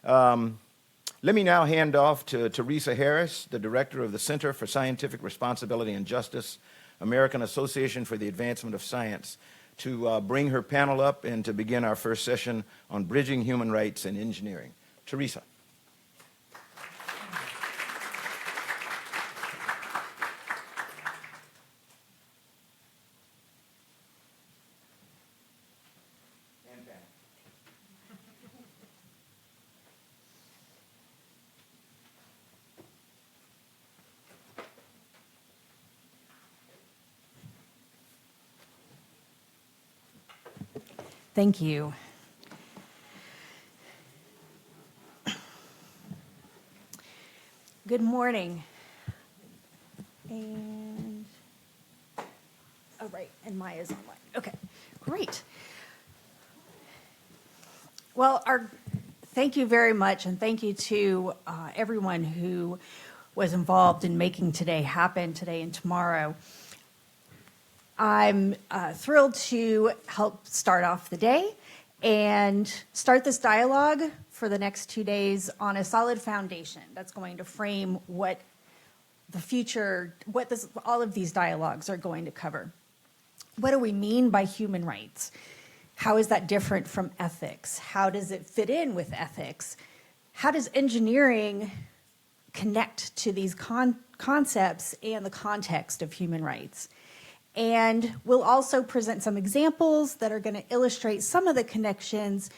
Let me now hand off to Theresa Harris, the Director of the Center for Scientific Responsibility and Justice, American Association for the Advancement of Science, to bring her panel up and to begin our first session on bridging human rights and engineering. Theresa. Thank you. Good morning. And, oh, right, and Maya's online. Okay, great. Well, thank you very much, and thank you to everyone who was involved in making today happen, today and tomorrow. I'm thrilled to help start off the day and start this dialogue for the next 2 days on a solid foundation that's going to frame what the future, all of these dialogues are going to cover. What do we mean by human rights? How is that different from ethics? How does it fit in with ethics? How does engineering connect to these concepts and the context of human rights? And we'll also present some examples that are going to illustrate some of the connections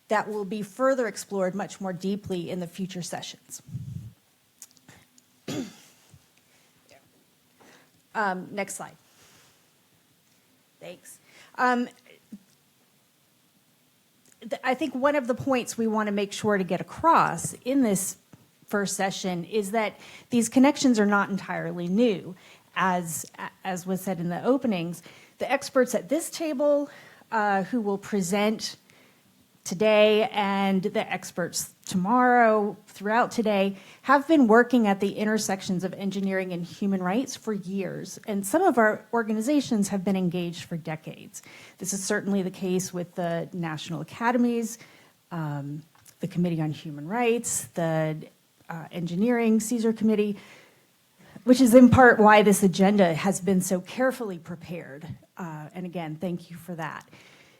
that will be further explored much more deeply in the future sessions. Next slide. Thanks. I think one of the points we want to make sure to get across in this first session is that these connections are not entirely new. As was said in the openings, the experts at this table who will present today and the experts tomorrow, throughout today, have been working at the intersections of engineering and human rights for years. And some of our organizations have been engaged for decades. This is certainly the case with the National Academies, the Committee on Human Rights, the Engineering Caesar Committee, which is in part why this agenda has been so carefully prepared. And again, thank you for that.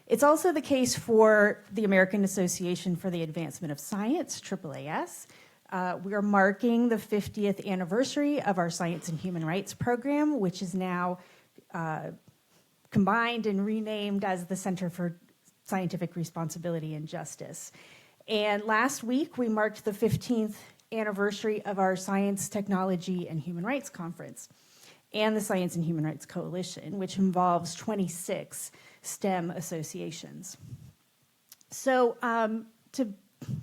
It's also the case for the American Association for the Advancement of Science, AAAS. We are marking the 50th anniversary of our Science and Human Rights program, which is now combined and renamed as the Center for Scientific Responsibility and Justice. And last week, we marked the 15th anniversary of our Science, Technology, and Human Rights Conference and the Science and Human Rights Coalition, which involves 26 STEM associations. So to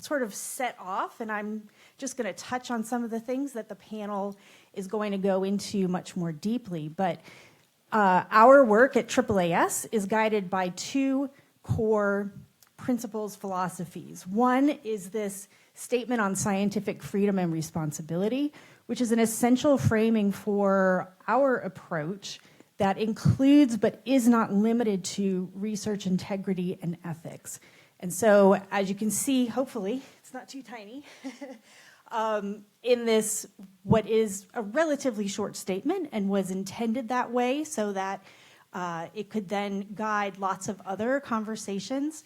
sort of set off, and I'm just going to touch on some of the things that the panel is going to go into much more deeply, but our work at AAAS is guided by two core principles, philosophies. One is this Statement on Scientific Freedom and Responsibility, which is an essential framing for our approach that includes but is not limited to research integrity and ethics. And so, as you can see, hopefully, it's not too tiny, in this, what is a relatively short statement and was intended that way so that it could then guide lots of other conversations.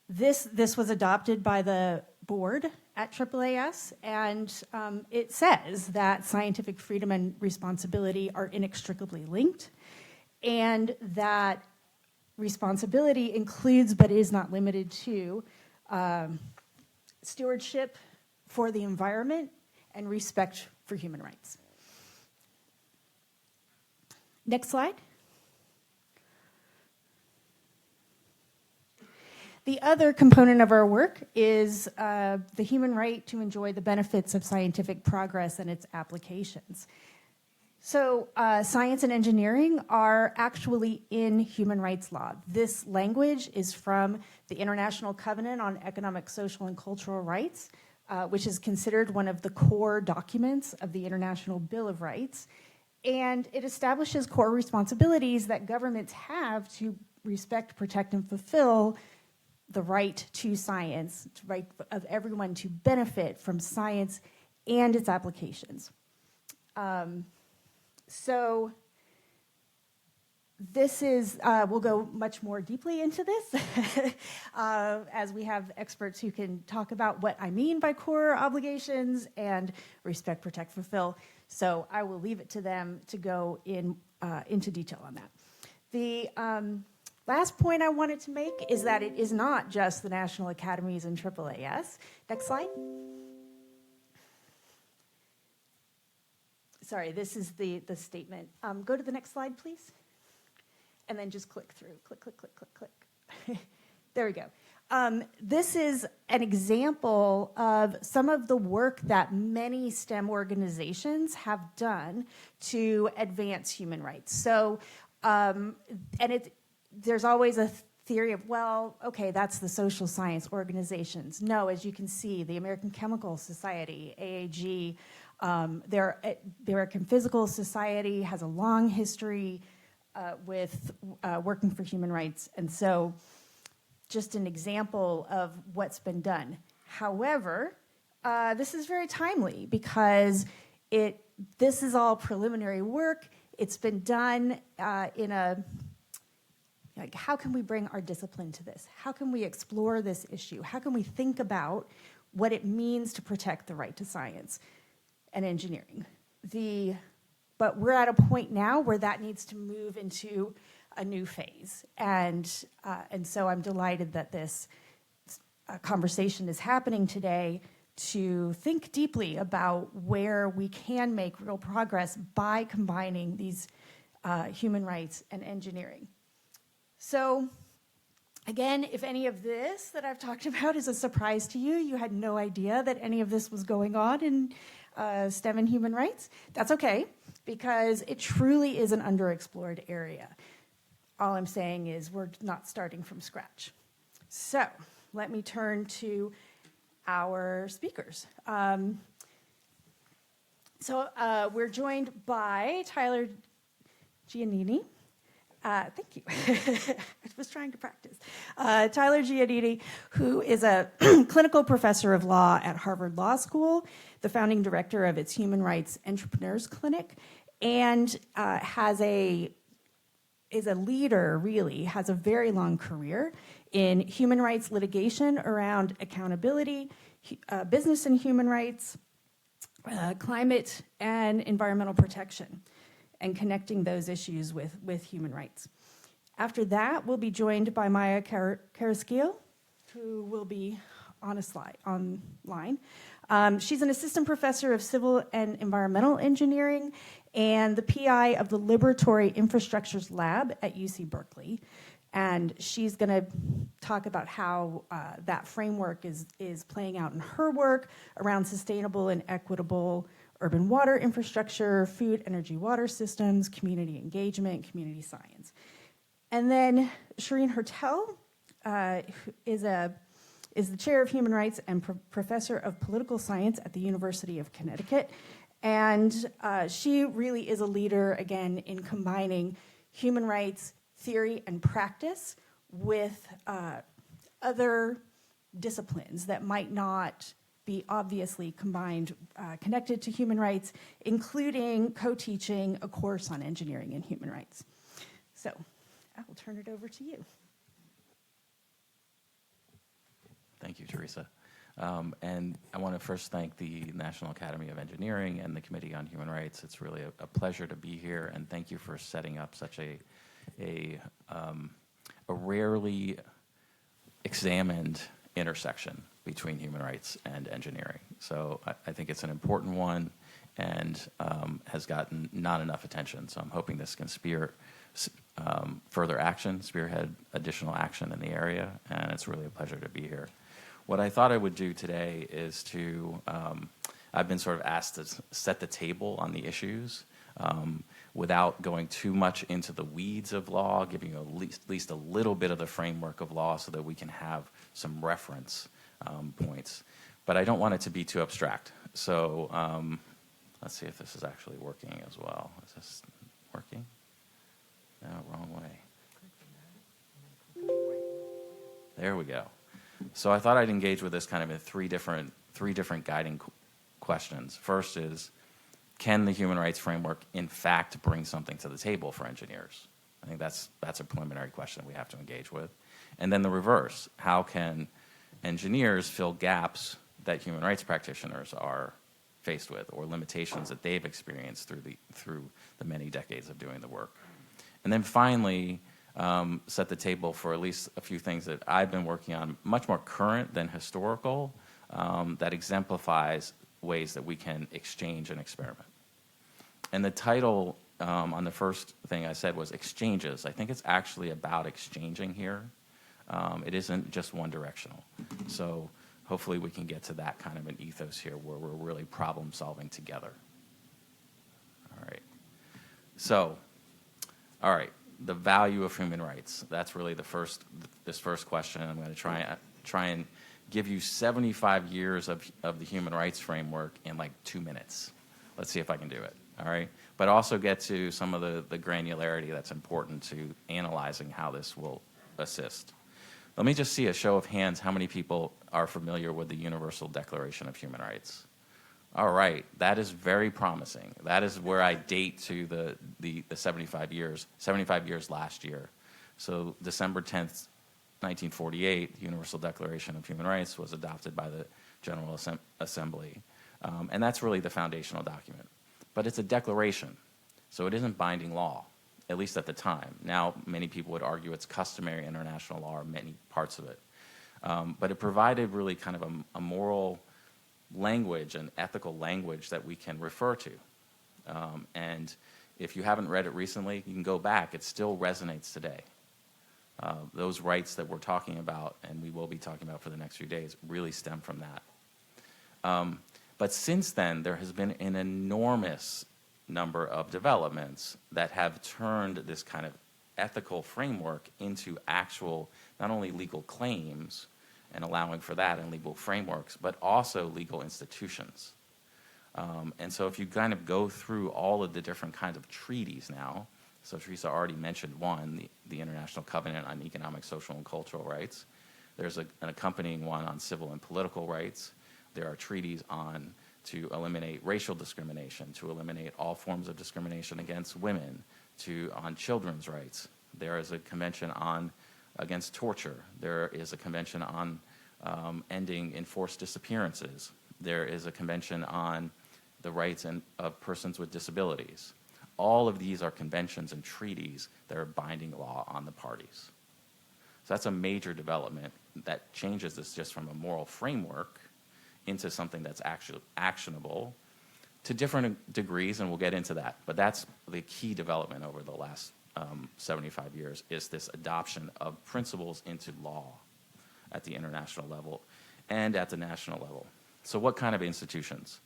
This was adopted by the board at AAAS, and it says that scientific freedom and responsibility are inextricably linked, and that responsibility includes but is not limited to stewardship for the environment and respect for human rights. Next slide. The other component of our work is the human right to enjoy the benefits of scientific progress and its applications. So science and engineering are actually in human rights law. This language is from the International Covenant on Economic, Social, and Cultural Rights, which is considered one of the core documents of the International Bill of Rights. And it establishes core responsibilities that governments have to respect, protect, and fulfill the right to science, the right of everyone to benefit from science and its applications. So this is, we'll go much more deeply into this as we have experts who can talk about what I mean by core obligations and respect, protect, fulfill. So I will leave it to them to go into detail on that. The last point I wanted to make is that it is not just the National Academies and AAAS. Next slide. Sorry, this is the statement. Go to the next slide, please. And then just click through. Click, click, click, click, click. There we go. This is an example of some of the work that many STEM organizations have done to advance human rights. So, there's always a theory of, well, okay, that's the social science organizations. No, as you can see, the American Chemical Society, AAG, the American Physical Society has a long history with working for human rights. And so just an example of what's been done. However, this is very timely because this is all preliminary work. It's been done in a, like, how can we bring our discipline to this? How can we explore this issue? How can we think about what it means to protect the right to science and engineering? But we're at a point now where that needs to move into a new phase. And so I'm delighted that this conversation is happening today to think deeply about where we can make real progress by combining these human rights and engineering. So again, if any of this that I've talked about is a surprise to you, you had no idea that any of this was going on in STEM and human rights, that's okay, because it truly is an underexplored area. All I'm saying is we're not starting from scratch. So let me turn to our speakers. We're joined by Tyler Giannini. Thank you. I was trying to practice. Tyler Giannini, who is a clinical professor of law at Harvard Law School, the founding director of its Human Rights Entrepreneurs Clinic, and is a leader, really, has a very long career in human rights litigation around accountability, business and human rights, climate and environmental protection, and connecting those issues with human rights. After that, we'll be joined by Maya Carrasquillo, who will be online. She's an assistant professor of civil and environmental engineering and the PI of the Liberatory Infrastructures Lab at UC Berkeley. And she's going to talk about how that framework is playing out in her work around sustainable and equitable urban water infrastructure, food, energy, water systems, community engagement, community science. And then Shireen Hertel is the chair of human rights and professor of political science at the University of Connecticut. And she really is a leader, again, in combining human rights theory and practice with other disciplines that might not be obviously combined, connected to human rights, including co-teaching a course on engineering and human rights. So I will turn it over to you. Thank you, Theresa. And I want to first thank the National Academy of Engineering and the Committee on Human Rights. It's really a pleasure to be here, and thank you for setting up such a rarely examined intersection between human rights and engineering. So I think it's an important one and has gotten not enough attention. So I'm hoping this can further action, spearhead additional action in the area, and it's really a pleasure to be here. What I thought I would do today is I've been sort of asked to set the table on the issues without going too much into the weeds of law, giving you at least a little bit of the framework of law so that we can have some reference points. But I don't want it to be too abstract. So let's see if this is actually working as well. Is this working? No, wrong way. There we go. So I thought I'd engage with this kind of in three different guiding questions. First is, can the human rights framework in fact bring something to the table for engineers? I think that's a preliminary question we have to engage with. And then the reverse, how can engineers fill gaps that human rights practitioners are faced with, or limitations that they've experienced through the many decades of doing the work? And then finally, set the table for at least a few things that I've been working on, much more current than historical, that exemplifies ways that we can exchange and experiment. And the title on the first thing I said was exchanges. I think it's actually about exchanging here. It isn't just one directional. So hopefully we can get to that kind of an ethos here where we're really problem solving together. All right. So, all right, the value of human rights. That's really this first question. I'm going to try and give you 75 years of the human rights framework in like 2 minutes. Let's see if I can do it. All right. But also get to some of the granularity that's important to analyzing how this will assist. Let me just see a show of hands how many people are familiar with the Universal Declaration of Human Rights. All right, that is very promising. That is where I date to the 75 years last year. So December 10th, 1948, the Universal Declaration of Human Rights was adopted by the General Assembly. And that's really the foundational document. But it's a declaration, so it isn't binding law, at least at the time. Now, many people would argue it's customary international law or many parts of it. But it provided really kind of a moral language and ethical language that we can refer to. And if you haven't read it recently, you can go back. It still resonates today. Those rights that we're talking about, and we will be talking about for the next few days, really stem from that. But since then, there has been an enormous number of developments that have turned this kind of ethical framework into actual, not only legal claims and allowing for that in legal frameworks, but also legal institutions. And so if you kind of go through all of the different kinds of treaties now, so Theresa already mentioned one, the International Covenant on Economic, Social, and Cultural Rights. There's an accompanying one on civil and political rights. There are treaties to eliminate racial discrimination, to eliminate all forms of discrimination against women, on children's rights. There is a convention against torture. There is a convention on ending enforced disappearances. There is a convention on the rights of persons with disabilities. All of these are conventions and treaties that are binding law on the parties. So that's a major development that changes this just from a moral framework into something that's actually actionable to different degrees, and we'll get into that. But that's the key development over the last 75 years, is this adoption of principles into law at the international level and at the national level. So what kind of institutions?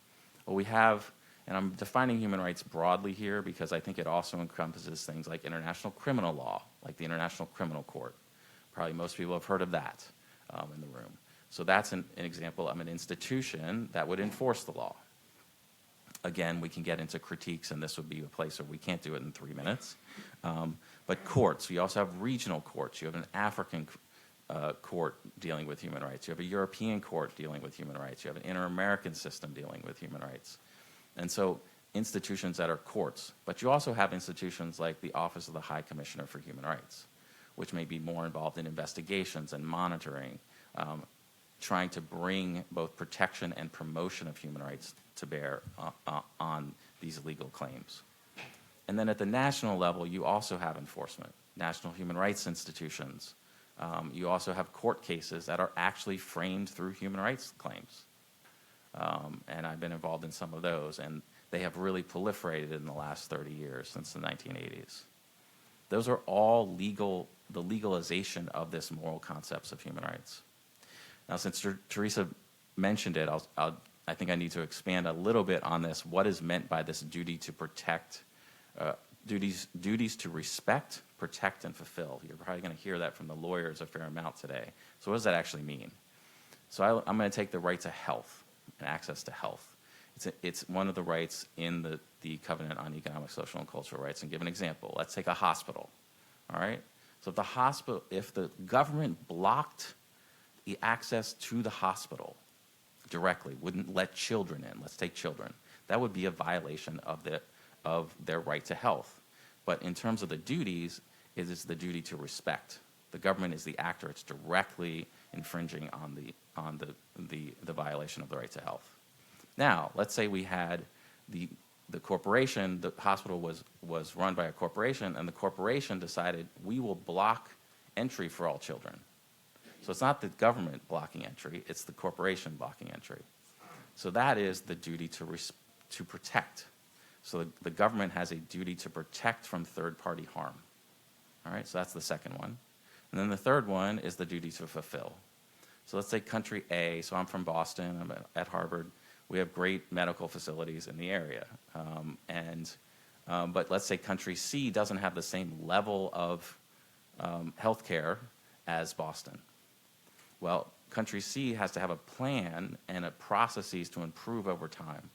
Well, we have, and I'm defining human rights broadly here because I think it also encompasses things like international criminal law, like the International Criminal Court. Probably most people have heard of that in the room. So that's an example of an institution that would enforce the law. Again, we can get into critiques, and this would be a place where we can't do it in 3 minutes. But courts, you also have regional courts. You have an African court dealing with human rights. You have a European court dealing with human rights. You have an inter-American system dealing with human rights. And so institutions that are courts. But you also have institutions like the Office of the High Commissioner for Human Rights, which may be more involved in investigations and monitoring, trying to bring both protection and promotion of human rights to bear on these legal claims. And then at the national level, you also have enforcement, national human rights institutions. You also have court cases that are actually framed through human rights claims. And I've been involved in some of those, and they have really proliferated in the last 30 years, since the 1980s. Those are all the legalization of this moral concepts of human rights. Now, since Theresa mentioned it, I think I need to expand a little bit on this. What is meant by this duty to protect, duties to respect, protect, and fulfill? You're probably going to hear that from the lawyers a fair amount today. So what does that actually mean? So I'm going to take the right to health and access to health. It's one of the rights in the Covenant on Economic, Social, and Cultural Rights. And give an example. Let's take a hospital. All right. So if the government blocked the access to the hospital directly, wouldn't let children in. Let's take children. That would be a violation of their right to health. But in terms of the duties, it is the duty to respect. The government is the actor. It's directly infringing on the violation of the right to health. Now, let's say we had the corporation, the hospital was run by a corporation, and the corporation decided we will block entry for all children. So it's not the government blocking entry, it's the corporation blocking entry. So that is the duty to protect. So the government has a duty to protect from third-party harm. All right, so that's the second one. And then the third one is the duty to fulfill. So let's say country A, so I'm from Boston, I'm at Harvard. We have great medical facilities in the area. But let's say country C doesn't have the same level of health care as Boston. Well, country C has to have a plan and processes to improve over time.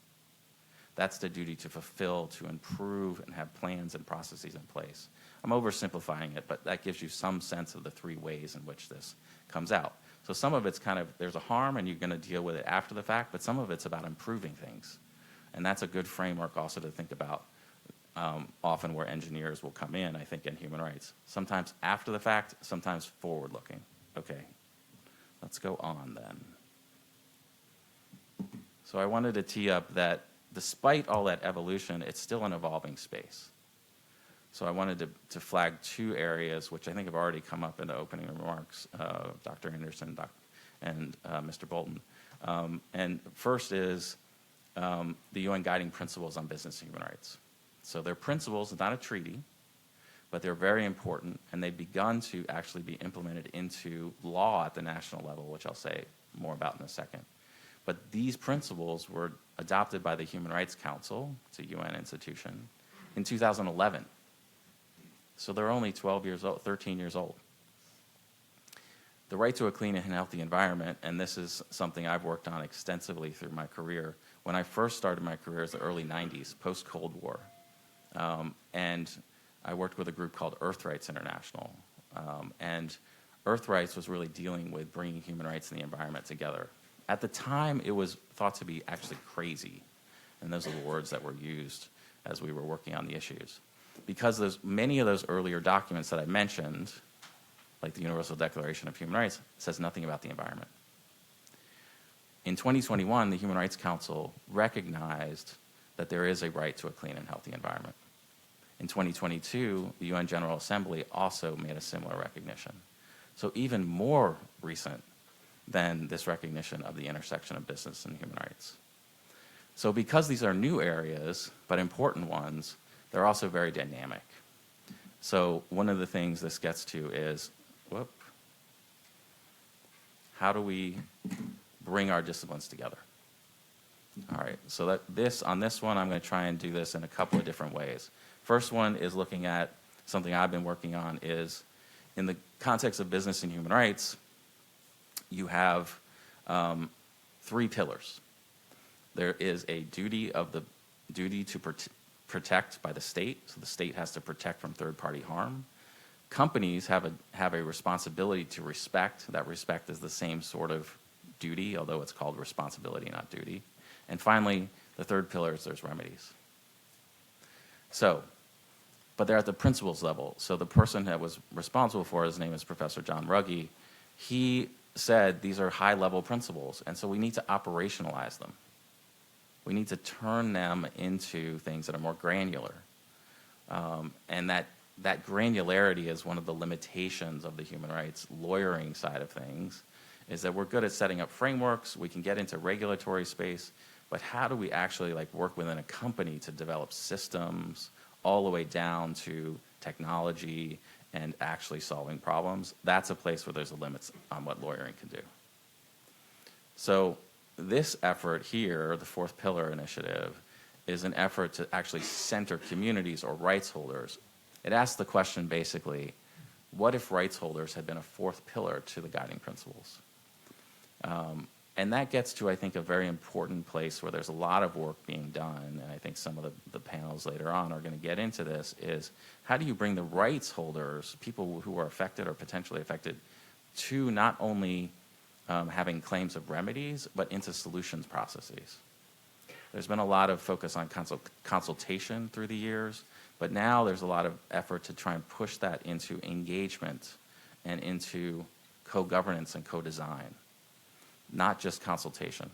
That's the duty to fulfill, to improve, and have plans and processes in place. I'm oversimplifying it, but that gives you some sense of the three ways in which this comes out. So some of it's kind of, there's a harm and you're going to deal with it after the fact, but some of it's about improving things. And that's a good framework also to think about often where engineers will come in, I think, in human rights. Sometimes after the fact, sometimes forward-looking. Okay, let's go on then. So I wanted to tee up that despite all that evolution, it's still an evolving space. So I wanted to flag two areas, which I think have already come up in the opening remarks of Dr. Anderson and Mr. Bolton. And first is the UN Guiding Principles on Business and Human Rights. So they're principles, not a treaty, but they're very important, and they've begun to actually be implemented into law at the national level, which I'll say more about in a second. But these principles were adopted by the Human Rights Council, it's a UN institution, in 2011. So they're only 12 years old, 13 years old. The right to a clean and healthy environment, and this is something I've worked on extensively through my career. When I first started my career was the early 90s, post-Cold War. And I worked with a group called Earth Rights International. And Earth Rights was really dealing with bringing human rights and the environment together. At the time, it was thought to be actually crazy. And those are the words that were used as we were working on the issues. Because many of those earlier documents that I mentioned, like the Universal Declaration of Human Rights, says nothing about the environment. In 2021, the Human Rights Council recognized that there is a right to a clean and healthy environment. In 2022, the UN General Assembly also made a similar recognition. So even more recent than this recognition of the intersection of business and human rights. So because these are new areas, but important ones, they're also very dynamic. So one of the things this gets to is, how do we bring our disciplines together? All right, so on this one, I'm going to try and do this in a couple of different ways. First one is looking at something I've been working on is, in the context of business and human rights, you have three pillars. There is a duty to protect by the state, so the state has to protect from third-party harm. Companies have a responsibility to respect. That respect is the same sort of duty, although it's called responsibility, not duty. And finally, the third pillar is there's remedies. So, but they're at the principles level. So the person that was responsible for it, his name is Professor John Ruggie, he said these are high-level principles, and so we need to operationalize them. We need to turn them into things that are more granular. And that granularity is one of the limitations of the human rights lawyering side of things, is that we're good at setting up frameworks, we can get into regulatory space, but how do we actually work within a company to develop systems all the way down to technology and actually solving problems? That's a place where there's a limit on what lawyering can do. So this effort here, the fourth pillar initiative, is an effort to actually center communities or rights holders. It asks the question basically, what if rights holders had been a fourth pillar to the guiding principles? And that gets to, I think, a very important place where there's a lot of work being done, and I think some of the panels later on are going to get into this, is how do you bring the rights holders, people who are affected or potentially affected, to not only having claims of remedies, but into solutions processes. There's been a lot of focus on consultation through the years, but now there's a lot of effort to try and push that into engagement and into co-governance and co-design, not just consultation.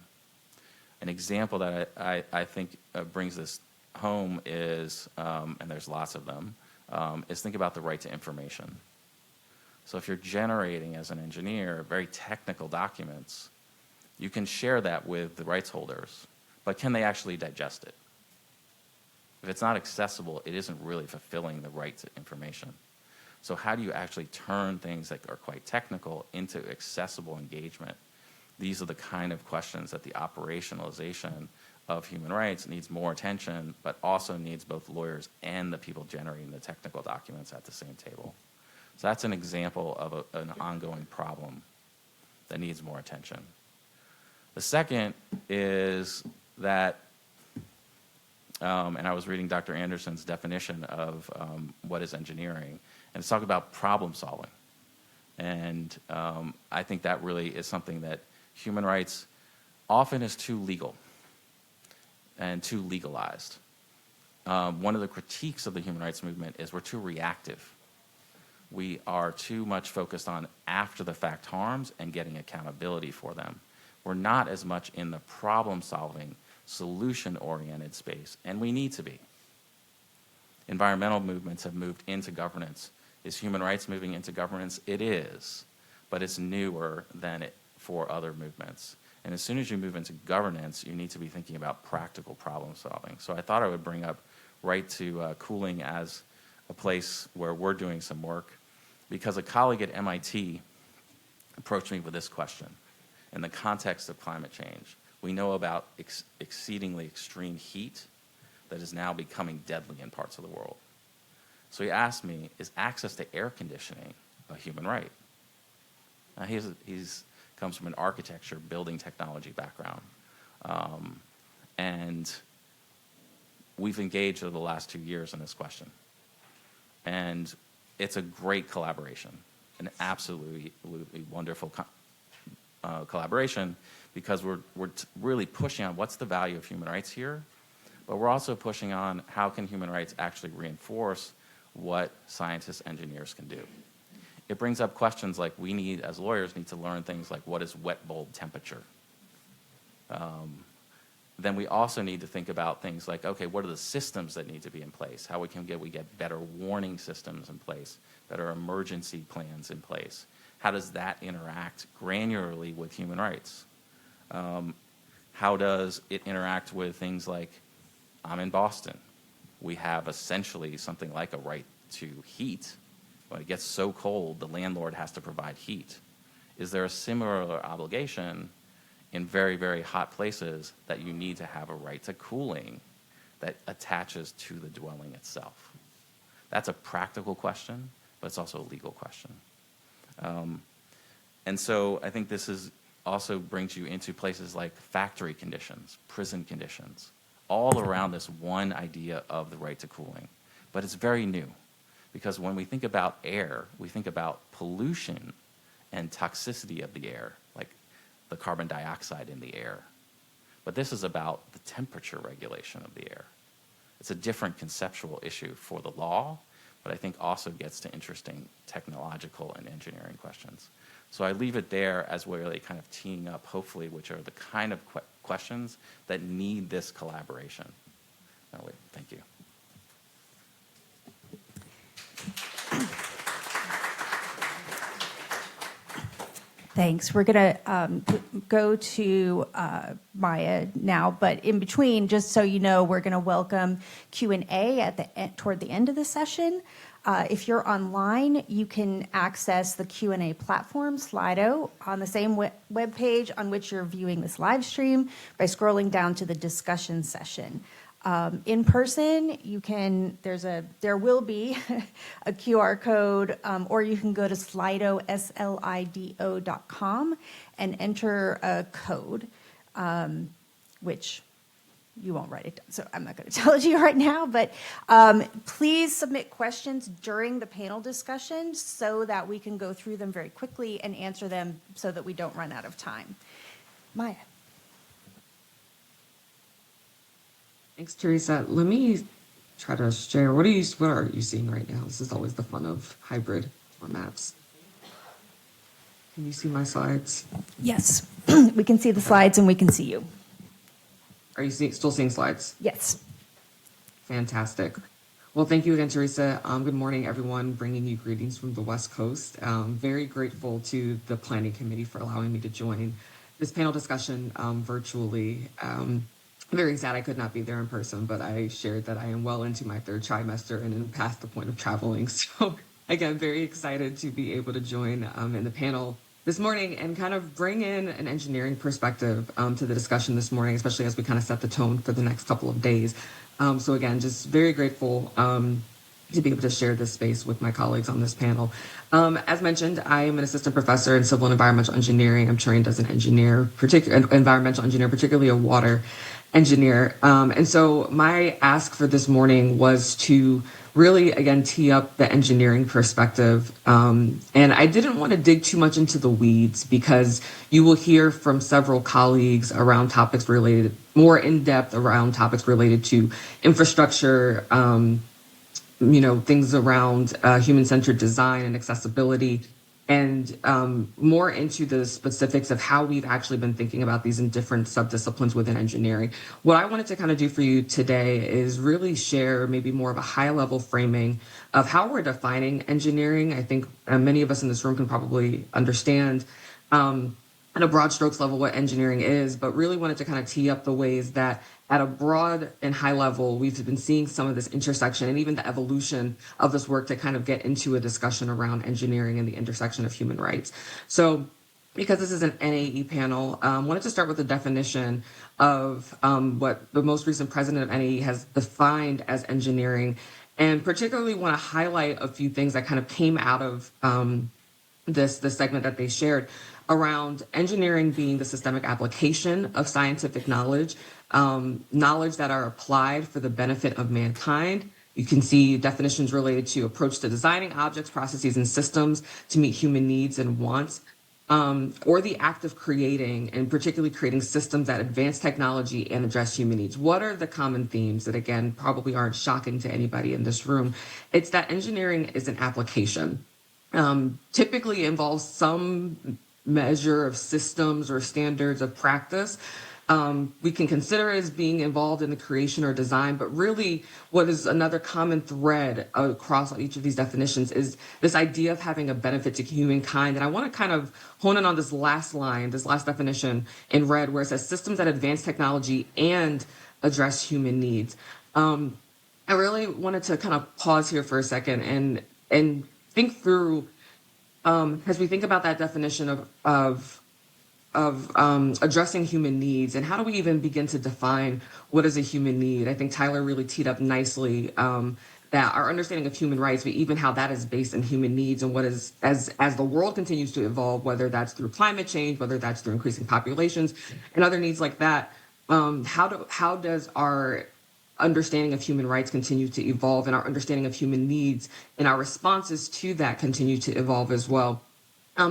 An example that I think brings this home is, and there's lots of them, is think about the right to information. So if you're generating, as an engineer, very technical documents, you can share that with the rights holders, but can they actually digest it? If it's not accessible, it isn't really fulfilling the right to information. So how do you actually turn things that are quite technical into accessible engagement? These are the kind of questions that the operationalization of human rights needs more attention, but also needs both lawyers and the people generating the technical documents at the same table. So that's an example of an ongoing problem that needs more attention. The second is that, and I was reading Dr. Anderson's definition of what is engineering, and it's talking about problem solving. And I think that really is something that human rights often is too legal and too legalized. One of the critiques of the human rights movement is we're too reactive. We are too much focused on after-the-fact harms and getting accountability for them. We're not as much in the problem-solving, solution-oriented space, and we need to be. Environmental movements have moved into governance. Is human rights moving into governance? It is, but it's newer than it for other movements. And as soon as you move into governance, you need to be thinking about practical problem solving. So I thought I would bring up right to cooling as a place where we're doing some work, because a colleague at MIT approached me with this question. In the context of climate change, we know about exceedingly extreme heat that is now becoming deadly in parts of the world. So he asked me, is access to air conditioning a human right? Now he's comes from an architecture, building technology background. And we've engaged over the last 2 years in this question. And it's a great collaboration, an absolutely wonderful collaboration, because we're really pushing on what's the value of human rights here, but we're also pushing on how can human rights actually reinforce what scientists, engineers can do. It brings up questions like we need, as lawyers, need to learn things like what is wet bulb temperature. Then we also need to think about things like, okay, what are the systems that need to be in place? How we get better warning systems in place, better emergency plans in place? How does that interact granularly with human rights? How does it interact with things like, I'm in Boston. We have essentially something like a right to heat. When it gets so cold, the landlord has to provide heat. Is there a similar obligation in very, very hot places that you need to have a right to cooling that attaches to the dwelling itself? That's a practical question, but it's also a legal question. And so I think this also brings you into places like factory conditions, prison conditions, all around this one idea of the right to cooling. But it's very new, because when we think about air, we think about pollution and toxicity of the air, like the carbon dioxide in the air. But this is about the temperature regulation of the air. It's a different conceptual issue for the law, but I think also gets to interesting technological and engineering questions. So I leave it there as we're really kind of teeing up, hopefully, which are the kind of questions that need this collaboration. Thank you. Thanks. We're going to go to Maya now, but in between, just so you know, we're going to welcome Q&A toward the end of the session. If you're online, you can access the Q&A platform, Slido, on the same web page on which you're viewing this live stream by scrolling down to the discussion session. In person, there will be a QR code, or you can go to Slido, slido.com, and enter a code, which You won't write it down, so I'm not going to tell it to you right now, but please submit questions during the panel discussion so that we can go through them very quickly and answer them so that we don't run out of time. Maya. Thanks, Theresa. Let me try to share. What are you seeing right now? This is always the fun of hybrid formats. Can you see my slides? Yes, we can see the slides and we can see you. Are you still seeing slides? Yes. Fantastic. Well, thank you again, Theresa. Good morning, everyone. Bringing you greetings from the West Coast. Very grateful to the Planning Committee for allowing me to join this panel discussion virtually. Very sad I could not be there in person, but I shared that I am well into my third trimester and past the point of traveling. So again, very excited to be able to join in the panel this morning and kind of bring in an engineering perspective to the discussion this morning, especially as we kind of set the tone for the next couple of days. So again, just very grateful to be able to share this space with my colleagues on this panel. As mentioned, I am an assistant professor in civil and environmental engineering. I'm trained as an environmental engineer, particularly a water engineer. And so my ask for this morning was to really, again, tee up the engineering perspective. And I didn't want to dig too much into the weeds because you will hear from several colleagues around topics related, more in depth around topics related to infrastructure, things around human-centered design and accessibility, and more into the specifics of how we've actually been thinking about these in different subdisciplines within engineering. What I wanted to kind of do for you today is really share maybe more of a high-level framing of how we're defining engineering. I think many of us in this room can probably understand at a broad strokes level what engineering is, but really wanted to kind of tee up the ways that at a broad and high level, we've been seeing some of this intersection and even the evolution of this work to kind of get into a discussion around engineering and the intersection of human rights. So because this is an NAE panel, wanted to start with the definition of what the most recent president of NAE has defined as engineering, and particularly want to highlight a few things that kind of came out of this segment that they shared around engineering being the systemic application of scientific knowledge, knowledge that are applied for the benefit of mankind. You can see definitions related to approach to designing objects, processes, and systems to meet human needs and wants, or the act of creating, and particularly creating systems that advance technology and address human needs. What are the common themes that, again, probably aren't shocking to anybody in this room? It's that engineering is an application. Typically involves some measure of systems or standards of practice. We can consider it as being involved in the creation or design, but really what is another common thread across each of these definitions is this idea of having a benefit to humankind. And I want to kind of hone in on this last line, this last definition in red, where it says systems that advance technology and address human needs. I really wanted to kind of pause here for a second and think through, as we think about that definition of addressing human needs, and how do we even begin to define what is a human need? I think Tyler really teed up nicely that our understanding of human rights, but even how that is based in human needs, and what is, as the world continues to evolve, whether that's through climate change, whether that's through increasing populations and other needs like that, how does our understanding of human rights continue to evolve, and our understanding of human needs and our responses to that continue to evolve as well?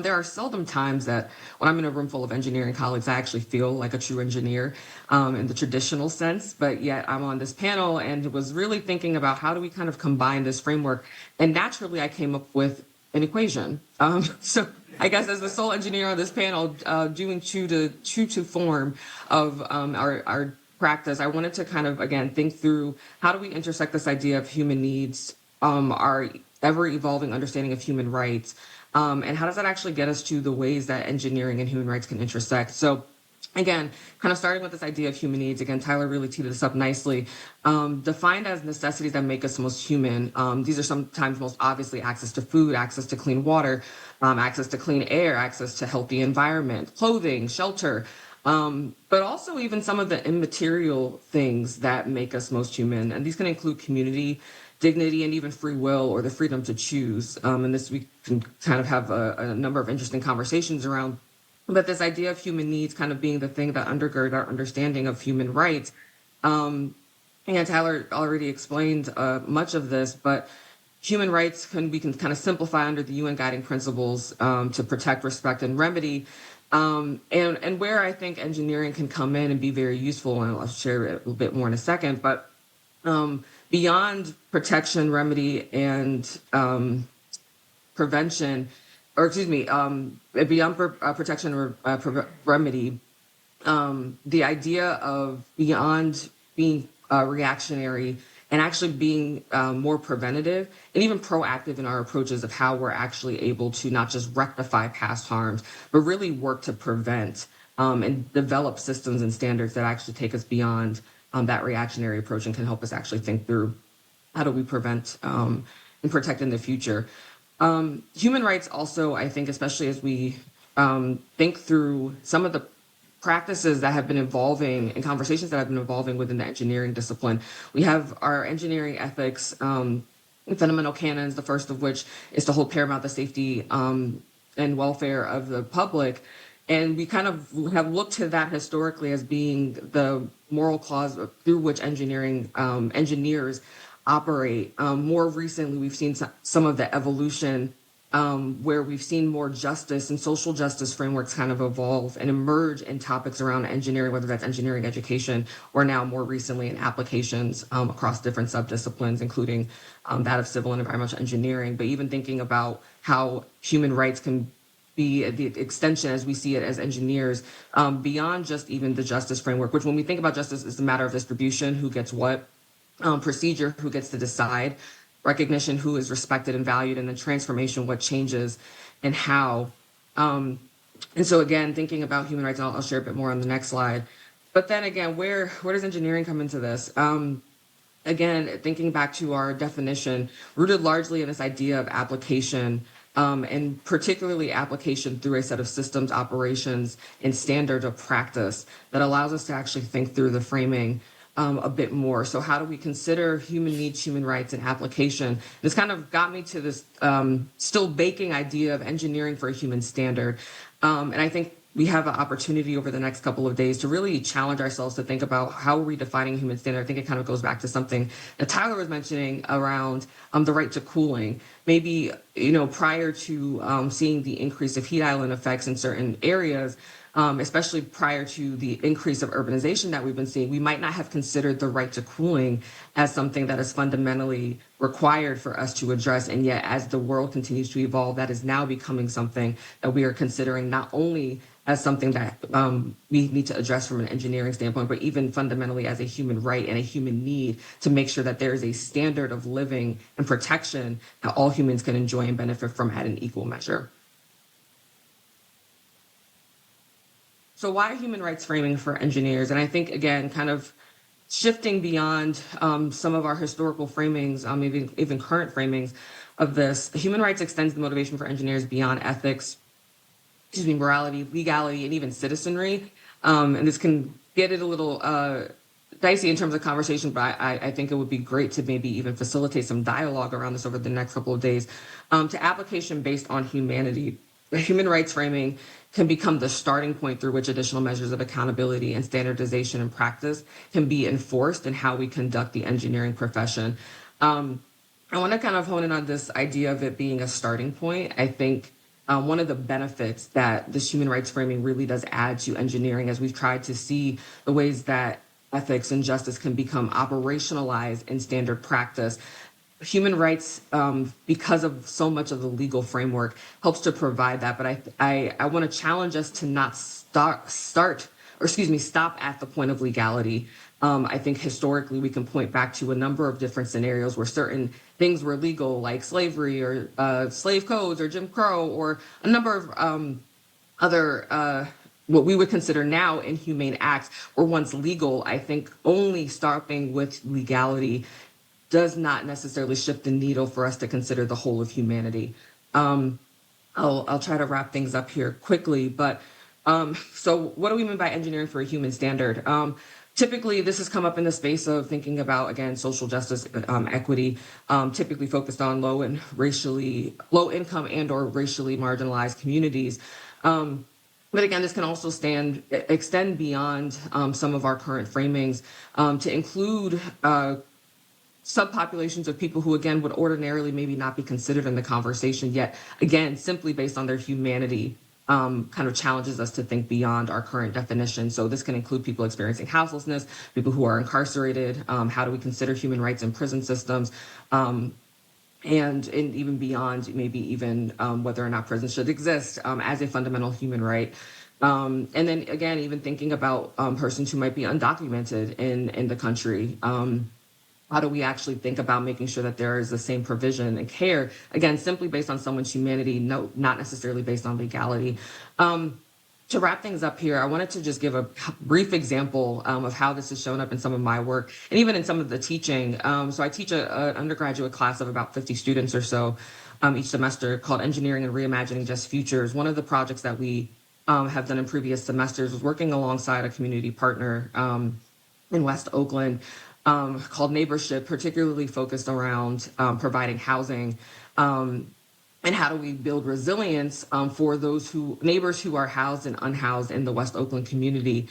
There are seldom times that when I'm in a room full of engineering colleagues, I actually feel like a true engineer in the traditional sense, but yet I'm on this panel and was really thinking about how do we kind of combine this framework, and naturally I came up with an equation. So I guess as the sole engineer on this panel, doing true to form of our practice, I wanted to kind of, again, think through how do we intersect this idea of human needs, our ever-evolving understanding of human rights, and how does that actually get us to the ways that engineering and human rights can intersect? So again, kind of starting with this idea of human needs, again, Tyler really teed this up nicely, defined as necessities that make us most human. These are sometimes most obviously access to food, access to clean water, access to clean air, access to healthy environment, clothing, shelter, but also even some of the immaterial things that make us most human. And these can include community, dignity, and even free will, or the freedom to choose. And this we can kind of have a number of interesting conversations around. But this idea of human needs kind of being the thing that undergird our understanding of human rights And Tyler already explained much of this, but human rights we can kind of simplify under the UN guiding principles to protect, respect, and remedy. And where I think engineering can come in and be very useful, and I'll share it a little bit more in a second, but beyond protection, remedy, and prevention, or excuse me, beyond protection or remedy, the idea of beyond being reactionary and actually being more preventative and even proactive in our approaches of how we're actually able to not just rectify past harms, but really work to prevent and develop systems and standards that actually take us beyond that reactionary approach and can help us actually think through how do we prevent and protect in the future. Human rights also, I think, especially as we think through some of the practices that have been evolving and conversations that have been evolving within the engineering discipline. We have our engineering ethics fundamental canons, the first of which is to hold paramount the safety and welfare of the public. And we kind of have looked to that historically as being the moral clause through which engineers operate. More recently, we've seen some of the evolution where we've seen more justice and social justice frameworks kind of evolve and emerge in topics around engineering, whether that's engineering education or now more recently in applications across different subdisciplines, including that of civil and environmental engineering, but even thinking about how human rights can be the extension as we see it as engineers beyond just even the justice framework, which when we think about justice is a matter of distribution, who gets what, procedure, who gets to decide, recognition, who is respected and valued, and then transformation, what changes and how. And so again, thinking about human rights, and I'll share a bit more on the next slide. But then again, where does engineering come into this? Again, thinking back to our definition, rooted largely in this idea of application, and particularly application through a set of systems, operations, and standards of practice that allows us to actually think through the framing a bit more. So how do we consider human needs, human rights, and application? This kind of got me to this still baking idea of engineering for a human standard. And I think we have an opportunity over the next couple of days to really challenge ourselves to think about how are we defining human standard. I think it kind of goes back to something that Tyler was mentioning around the right to cooling. Maybe, prior to seeing the increase of heat island effects in certain areas, especially prior to the increase of urbanization that we've been seeing, we might not have considered the right to cooling as something that is fundamentally required for us to address. And yet, as the world continues to evolve, that is now becoming something that we are considering not only as something that we need to address from an engineering standpoint, but even fundamentally as a human right and a human need to make sure that there is a standard of living and protection that all humans can enjoy and benefit from at an equal measure. So why human rights framing for engineers? And I think, again, kind of shifting beyond some of our historical framings, even current framings of this, human rights extends the motivation for engineers beyond ethics, morality, legality, and even citizenry. And this can get it a little dicey in terms of conversation, but I think it would be great to maybe even facilitate some dialogue around this over the next couple of days. To application based on humanity. Human rights framing can become the starting point through which additional measures of accountability and standardization and practice can be enforced in how we conduct the engineering profession. I want to kind of hone in on this idea of it being a starting point. I think one of the benefits that this human rights framing really does add to engineering, as we've tried to see the ways that ethics and justice can become operationalized in standard practice. Human rights, because of so much of the legal framework, helps to provide that. But I want to challenge us to not stop at the point of legality. I think historically we can point back to a number of different scenarios where certain things were legal, like slavery or slave codes or Jim Crow, or a number of other what we would consider now inhumane acts were once legal. I think only stopping with legality does not necessarily shift the needle for us to consider the whole of humanity. I'll try to wrap things up here quickly, but so what do we mean by engineering for a human standard? Typically, this has come up in the space of thinking about, again, social justice, equity, typically focused on low income and or racially marginalized communities. But again, this can also extend beyond some of our current framings to include subpopulations of people who, again, would ordinarily maybe not be considered in the conversation, yet, again, simply based on their humanity, kind of challenges us to think beyond our current definition. So this can include people experiencing houselessness, people who are incarcerated. How do we consider human rights in prison systems? And even beyond, maybe even whether or not prison should exist as a fundamental human right. And then again, even thinking about persons who might be undocumented in the country. How do we actually think about making sure that there is the same provision and care, again, simply based on someone's humanity, no, not necessarily based on legality. To wrap things up here, I wanted to just give a brief example of how this has shown up in some of my work and even in some of the teaching. So I teach an undergraduate class of about 50 students or so each semester called Engineering and Reimagining Just Futures. One of the projects that we have done in previous semesters was working alongside a community partner in West Oakland called Neighborship, particularly focused around providing housing. And how do we build resilience for those neighbors who are housed and unhoused in the West Oakland community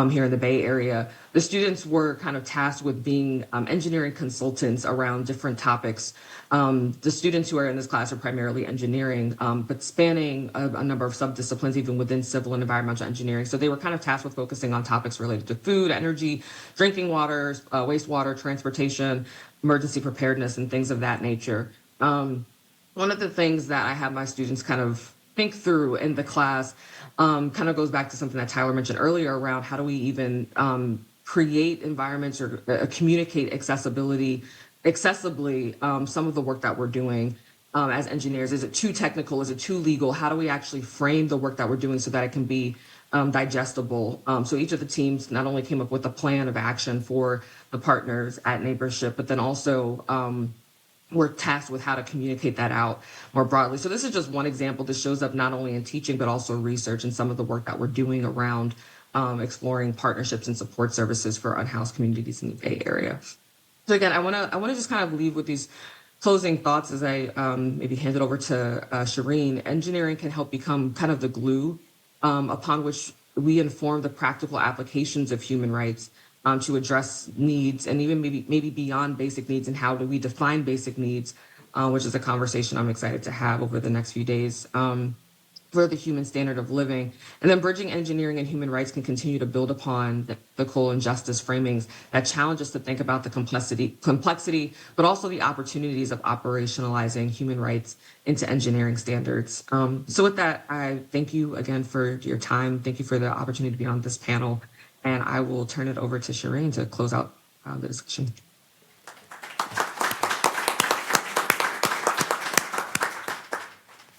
here in the Bay Area? The students were kind of tasked with being engineering consultants around different topics. The students who are in this class are primarily engineering, but spanning a number of subdisciplines, even within civil and environmental engineering. So they were kind of tasked with focusing on topics related to food, energy, drinking water, wastewater, transportation, emergency preparedness, and things of that nature. One of the things that I have my students kind of think through in the class kind of goes back to something that Tyler mentioned earlier around how do we even create environments or communicate accessibly some of the work that we're doing as engineers. Is it too technical? Is it too legal? How do we actually frame the work that we're doing so that it can be digestible? So each of the teams not only came up with a plan of action for the partners at Neighborship, but then also we're tasked with how to communicate that out more broadly. So this is just one example. This shows up not only in teaching, but also research and some of the work that we're doing around exploring partnerships and support services for unhoused communities in the Bay Area. So again, I want to just kind of leave with these closing thoughts as I maybe hand it over to Shireen. Engineering can help become kind of the glue upon which we inform the practical applications of human rights to address needs and even maybe beyond basic needs, and how do we define basic needs, which is a conversation I'm excited to have over the next few days for the human standard of living. And then bridging engineering and human rights can continue to build upon the ethical and justice framings that challenge us to think about the complexity, but also the opportunities of operationalizing human rights into engineering standards. So with that, I thank you again for your time. Thank you for the opportunity to be on this panel. And I will turn it over to Shireen to close out the discussion.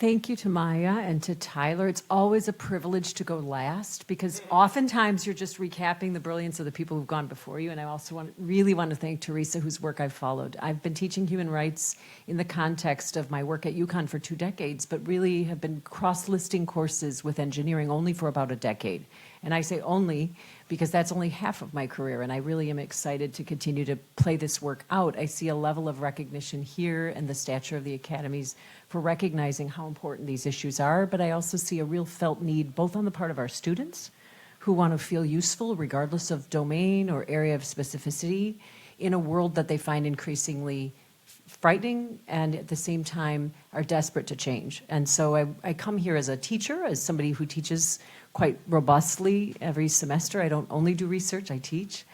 Thank you to Maya and to Tyler. It's always a privilege to go last because oftentimes you're just recapping the brilliance of the people who've gone before you. And I also really want to thank Theresa, whose work I've followed. I've been teaching human rights in the context of my work at UConn for 2 decades, but really have been cross-listing courses with engineering only for about a decade. And I say only because that's only half of my career, and I really am excited to continue to play this work out. I see a level of recognition here and the stature of the academies for recognizing how important these issues are, but I also see a real felt need both on the part of our students who want to feel useful regardless of domain or area of specificity in a world that they find increasingly frightening and at the same time are desperate to change. And so I come here as a teacher, as somebody who teaches quite robustly every semester. I don't only do research, I teach.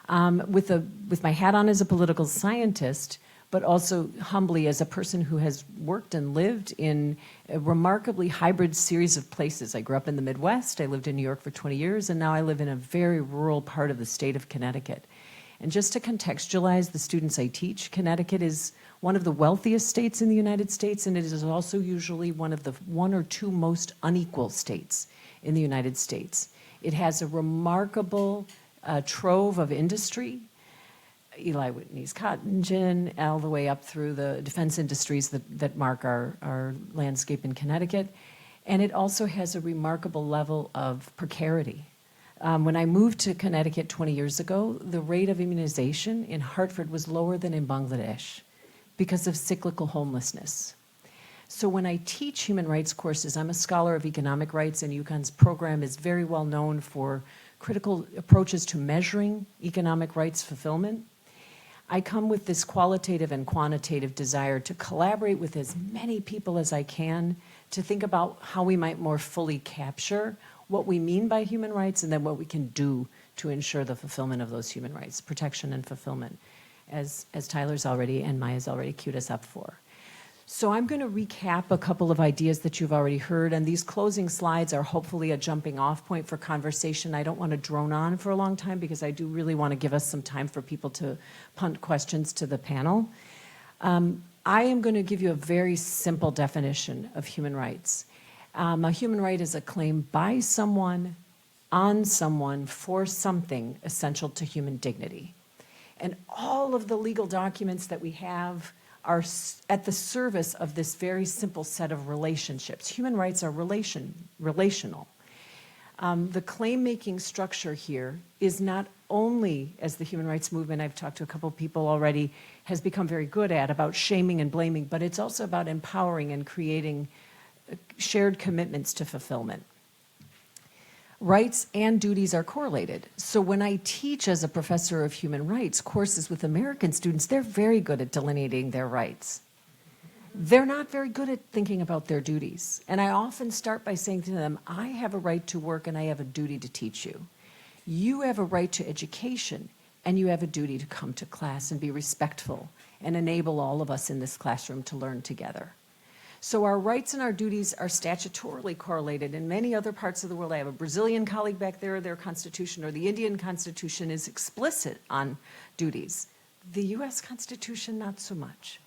With my hat on as a political scientist, but also humbly as a person who has worked and lived in a remarkably hybrid series of places. I grew up in the Midwest, I lived in New York for 20 years, and now I live in a very rural part of the state of Connecticut. And just to contextualize the students I teach, Connecticut is one of the wealthiest states in the United States, and it is also usually one of the 1 or 2 most unequal states in the United States. It has a remarkable trove of industry, Eli Whitney's cotton gin, all the way up through the defense industries that mark our landscape in Connecticut. And it also has a remarkable level of precarity. When I moved to Connecticut 20 years ago, the rate of immunization in Hartford was lower than in Bangladesh because of cyclical homelessness. So when I teach human rights courses, I'm a scholar of economic rights, and UConn's program is very well known for critical approaches to measuring economic rights fulfillment. I come with this qualitative and quantitative desire to collaborate with as many people as I can to think about how we might more fully capture what we mean by human rights and then what we can do to ensure the fulfillment of those human rights, protection and fulfillment, as Tyler's already and Maya's already queued us up for. So I'm going to recap a couple of ideas that you've already heard, and these closing slides are hopefully a jumping off point for conversation. I don't want to drone on for a long time because I do really want to give us some time for people to punt questions to the panel. I am going to give you a very simple definition of human rights. A human right is a claim by someone, on someone, for something essential to human dignity. And all of the legal documents that we have are at the service of this very simple set of relationships. Human rights are relational. The claim-making structure here is not only, as the human rights movement, I've talked to a couple of people already, has become very good at, about shaming and blaming, but it's also about empowering and creating shared commitments to fulfillment. Rights and duties are correlated. So when I teach as a professor of human rights courses with American students, they're very good at delineating their rights. They're not very good at thinking about their duties. And I often start by saying to them, I have a right to work and I have a duty to teach you. You have a right to education and you have a duty to come to class and be respectful and enable all of us in this classroom to learn together. So our rights and our duties are statutorily correlated. In many other parts of the world, I have a Brazilian colleague back there, their constitution, or the Indian constitution is explicit on duties. The US Constitution, not so much.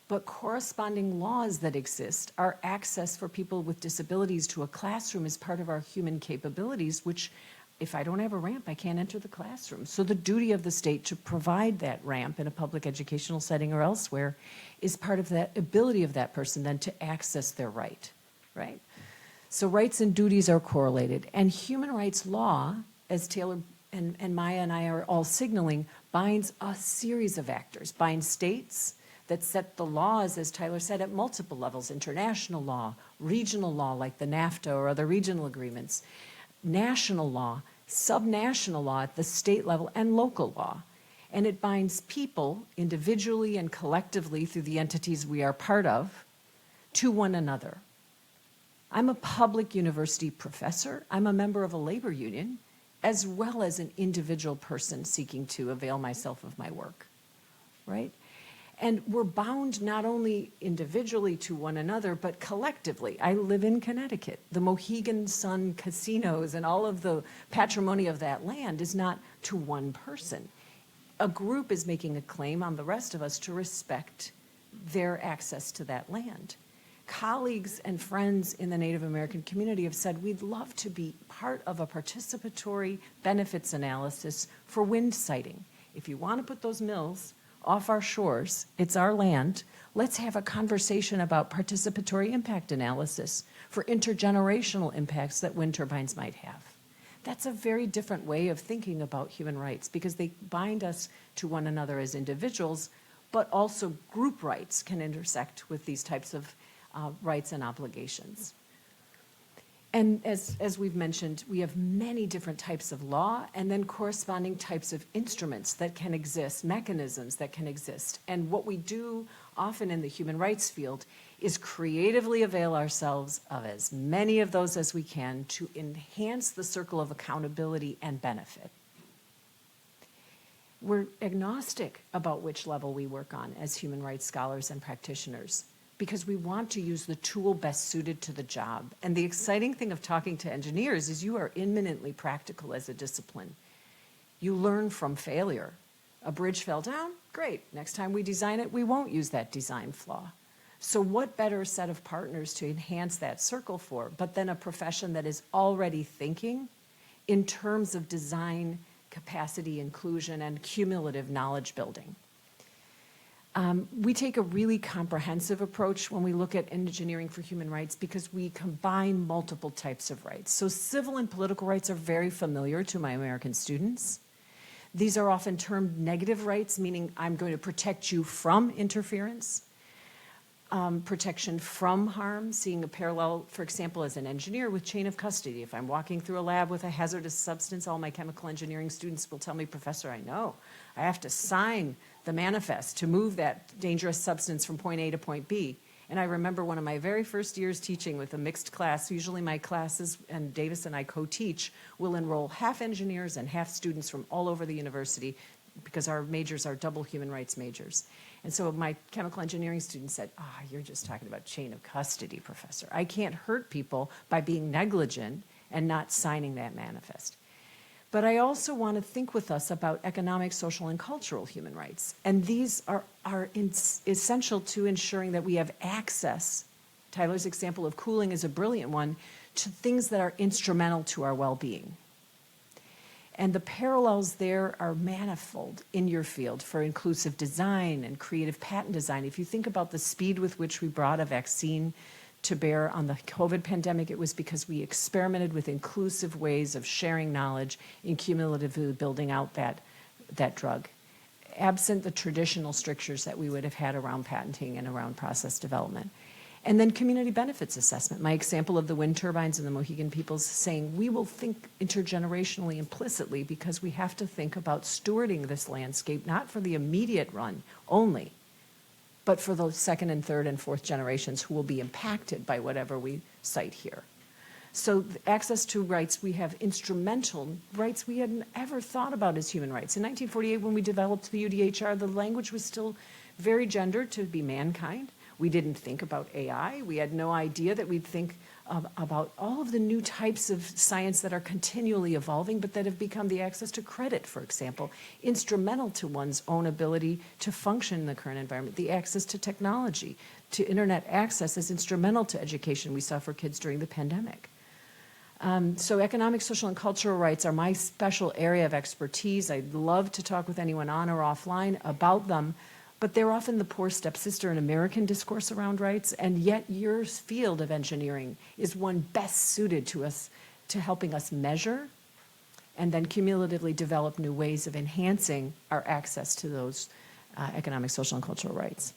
But corresponding laws that exist are access for people with disabilities to a classroom as part of our human capabilities, which if I don't have a ramp, I can't enter the classroom. So the duty of the state to provide that ramp in a public educational setting or elsewhere is part of that ability of that person then to access their right, right? So rights and duties are correlated. And human rights law, as Taylor and Maya and I are all signaling, binds a series of actors, binds states that set the laws, as Tyler said, at multiple levels: international law, regional law like the NAFTA or other regional agreements, national law, subnational law at the state level, and local law. And it binds people individually and collectively through the entities we are part of to one another. I'm a public university professor. I'm a member of a labor union, as well as an individual person seeking to avail myself of my work, right? And we're bound not only individually to one another, but collectively. I live in Connecticut. The Mohegan Sun casinos and all of the patrimony of that land is not to one person. A group is making a claim on the rest of us to respect their access to that land. Colleagues and friends in the Native American community have said, we'd love to be part of a participatory benefits analysis for wind siting. If you want to put those mills off our shores, it's our land, let's have a conversation about participatory impact analysis for intergenerational impacts that wind turbines might have. That's a very different way of thinking about human rights because they bind us to one another as individuals, but also group rights can intersect with these types of rights and obligations. And as we've mentioned, we have many different types of law and then corresponding types of instruments that can exist, mechanisms that can exist. And what we do often in the human rights field is creatively avail ourselves of as many of those as we can to enhance the circle of accountability and benefit. We're agnostic about which level we work on as human rights scholars and practitioners, because we want to use the tool best suited to the job. And the exciting thing of talking to engineers is you are eminently practical as a discipline. You learn from failure. A bridge fell down? Great. Next time we design it, we won't use that design flaw. So what better set of partners to enhance that circle for, but then a profession that is already thinking in terms of design, capacity, inclusion, and cumulative knowledge building. We take a really comprehensive approach when we look at engineering for human rights because we combine multiple types of rights. So civil and political rights are very familiar to my American students. These are often termed negative rights, meaning I'm going to protect you from interference. protection from harm, seeing a parallel, for example, as an engineer with chain of custody. If I'm walking through a lab with a hazardous substance, all my chemical engineering students will tell me, Professor, I know. I have to sign the manifest to move that dangerous substance from point A to point B. And I remember one of my very first years teaching with a mixed class. Usually my classes, and Davis and I co-teach, will enroll half engineers and half students from all over the university because our majors are double human rights majors. And so my chemical engineering student said, you're just talking about chain of custody, Professor. I can't hurt people by being negligent and not signing that manifest. But I also want to think with us about economic, social, and cultural human rights. And these are essential to ensuring that we have access. Tyler's example of cooling is a brilliant one, to things that are instrumental to our well-being. And the parallels there are manifold in your field for inclusive design and creative patent design. If you think about the speed with which we brought a vaccine to bear on the COVID pandemic, it was because we experimented with inclusive ways of sharing knowledge and cumulatively building out that drug, absent the traditional strictures that we would have had around patenting and around process development. And then community benefits assessment. My example of the wind turbines and the Mohegan peoples saying we will think intergenerationally implicitly because we have to think about stewarding this landscape, not for the immediate run only, but for those second and third and fourth generations who will be impacted by whatever we cite here. So access to rights, we have instrumental rights we hadn't ever thought about as human rights. In 1948, when we developed the UDHR, the language was still very gendered to be mankind. We didn't think about AI. We had no idea that we'd think about all of the new types of science that are continually evolving, but that have become the access to credit, for example, instrumental to one's own ability to function in the current environment. The access to technology, to internet access is instrumental to education we saw for kids during the pandemic. So economic, social, and cultural rights are my special area of expertise. I'd love to talk with anyone on or offline about them, but they're often the poor stepsister in American discourse around rights, and yet your field of engineering is one best suited to helping us measure and then cumulatively develop new ways of enhancing our access to those economic, social, and cultural rights.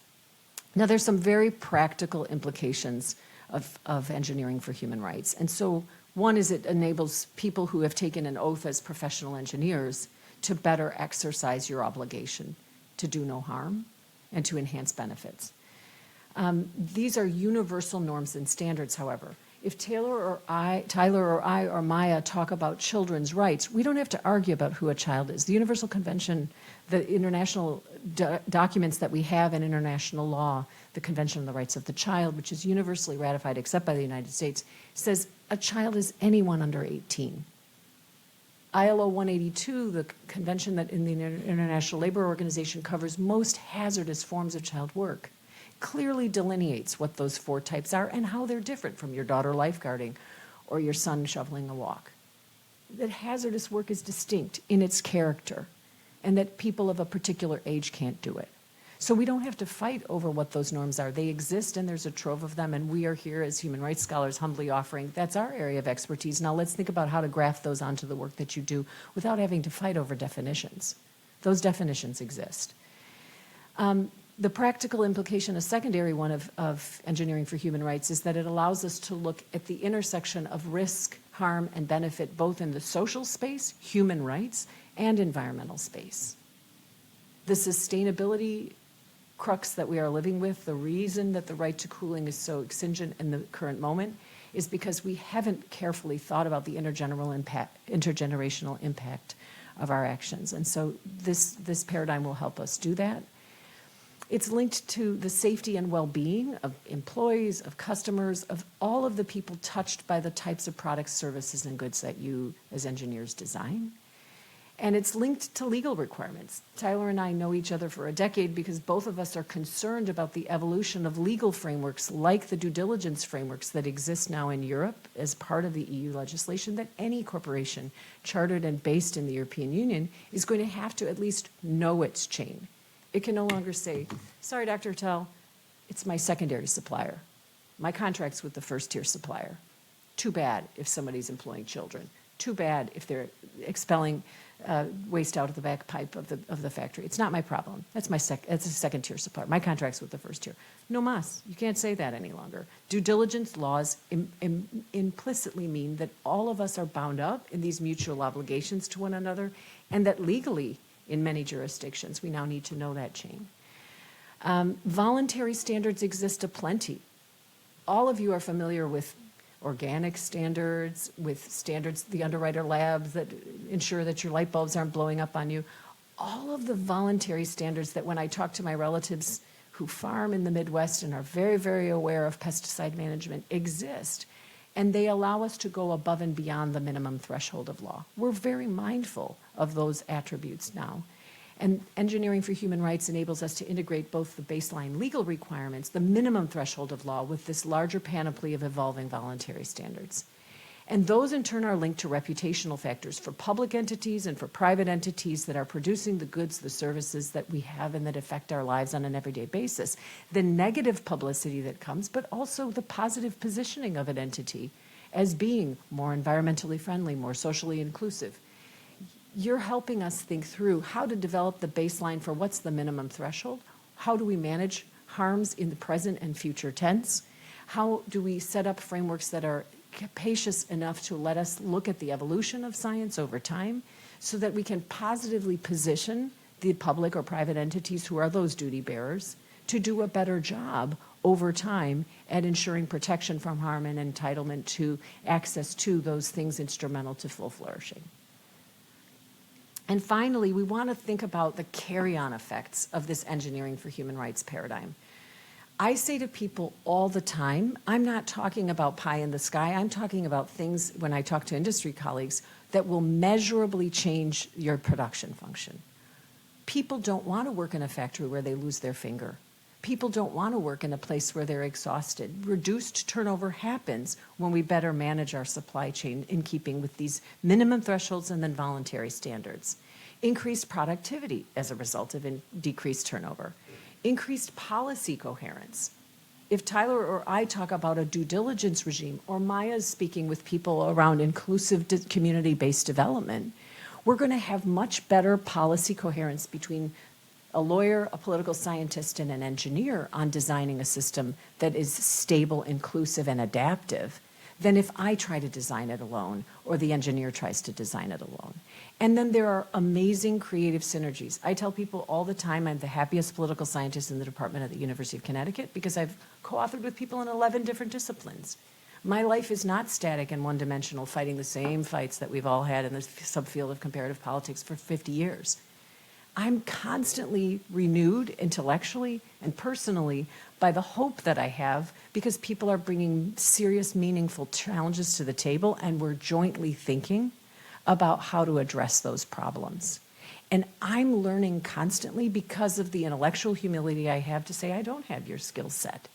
Now, there's some very practical implications of engineering for human rights. And so one is it enables people who have taken an oath as professional engineers to better exercise your obligation to do no harm and to enhance benefits. These are universal norms and standards, however. If Tyler or I or Maya talk about children's rights, we don't have to argue about who a child is. The Universal Convention, the international documents that we have in international law, the Convention on the Rights of the Child, which is universally ratified except by the United States, says a child is anyone under 18. ILO 182, the convention that in the International Labor Organization covers most hazardous forms of child work, clearly delineates what those four types are and how they're different from your daughter lifeguarding or your son shoveling a walk. That hazardous work is distinct in its character and that people of a particular age can't do it. So we don't have to fight over what those norms are. They exist and there's a trove of them, and we are here as human rights scholars humbly offering, that's our area of expertise. Now let's think about how to graft those onto the work that you do without having to fight over definitions. Those definitions exist. The practical implication, a secondary one of engineering for human rights, is that it allows us to look at the intersection of risk, harm, and benefit both in the social space, human rights, and environmental space. The sustainability crux that we are living with, the reason that the right to cooling is so exigent in the current moment, is because we haven't carefully thought about the intergenerational impact of our actions. And so this paradigm will help us do that. It's linked to the safety and well-being of employees, of customers, of all of the people touched by the types of products, services, and goods that you as engineers design. And it's linked to legal requirements. Tyler and I know each other for a decade because both of us are concerned about the evolution of legal frameworks like the due diligence frameworks that exist now in Europe as part of the EU legislation, that any corporation chartered and based in the European Union is going to have to at least know its chain. It can no longer say, sorry, Dr. Attell, it's my secondary supplier. My contract's with the first-tier supplier. Too bad if somebody's employing children. Too bad if they're expelling waste out of the back pipe of the factory. It's not my problem. That's a second tier supplier. My contract's with the first tier. No mas. You can't say that any longer. Due diligence laws implicitly mean that all of us are bound up in these mutual obligations to one another, and that legally, in many jurisdictions, we now need to know that chain. Voluntary standards exist aplenty. All of you are familiar with organic standards, with standards, the underwriter labs that ensure that your light bulbs aren't blowing up on you. All of the voluntary standards that when I talk to my relatives who farm in the Midwest and are very, very aware of pesticide management exist. And they allow us to go above and beyond the minimum threshold of law. We're very mindful of those attributes now. And Engineering for Human Rights enables us to integrate both the baseline legal requirements, the minimum threshold of law, with this larger panoply of evolving voluntary standards. And those in turn are linked to reputational factors for public entities and for private entities that are producing the goods, the services that we have and that affect our lives on an everyday basis. The negative publicity that comes, but also the positive positioning of an entity as being more environmentally friendly, more socially inclusive. You're helping us think through how to develop the baseline for what's the minimum threshold, how do we manage harms in the present and future tense, how do we set up frameworks that are capacious enough to let us look at the evolution of science over time so that we can positively position the public or private entities who are those duty bearers to do a better job over time at ensuring protection from harm and entitlement to access to those things instrumental to full flourishing. And finally, we want to think about the carry-on effects of this engineering for human rights paradigm. I say to people all the time, I'm not talking about pie in the sky. I'm talking about things, when I talk to industry colleagues, that will measurably change your production function. People don't want to work in a factory where they lose their finger. People don't want to work in a place where they're exhausted. Reduced turnover happens when we better manage our supply chain in keeping with these minimum thresholds and then voluntary standards. Increased productivity as a result of decreased turnover. Increased policy coherence. If Tyler or I talk about a due diligence regime, or Maya's speaking with people around inclusive community-based development, we're going to have much better policy coherence between a lawyer, a political scientist, and an engineer on designing a system that is stable, inclusive, and adaptive than if I try to design it alone or the engineer tries to design it alone. And then there are amazing creative synergies. I tell people all the time I'm the happiest political scientist in the department at the University of Connecticut because I've co-authored with people in 11 different disciplines. My life is not static and one-dimensional, fighting the same fights that we've all had in the subfield of comparative politics for 50 years. I'm constantly renewed intellectually and personally by the hope that I have because people are bringing serious, meaningful challenges to the table and we're jointly thinking about how to address those problems. And I'm learning constantly because of the intellectual humility I have to say, I don't have your skill set.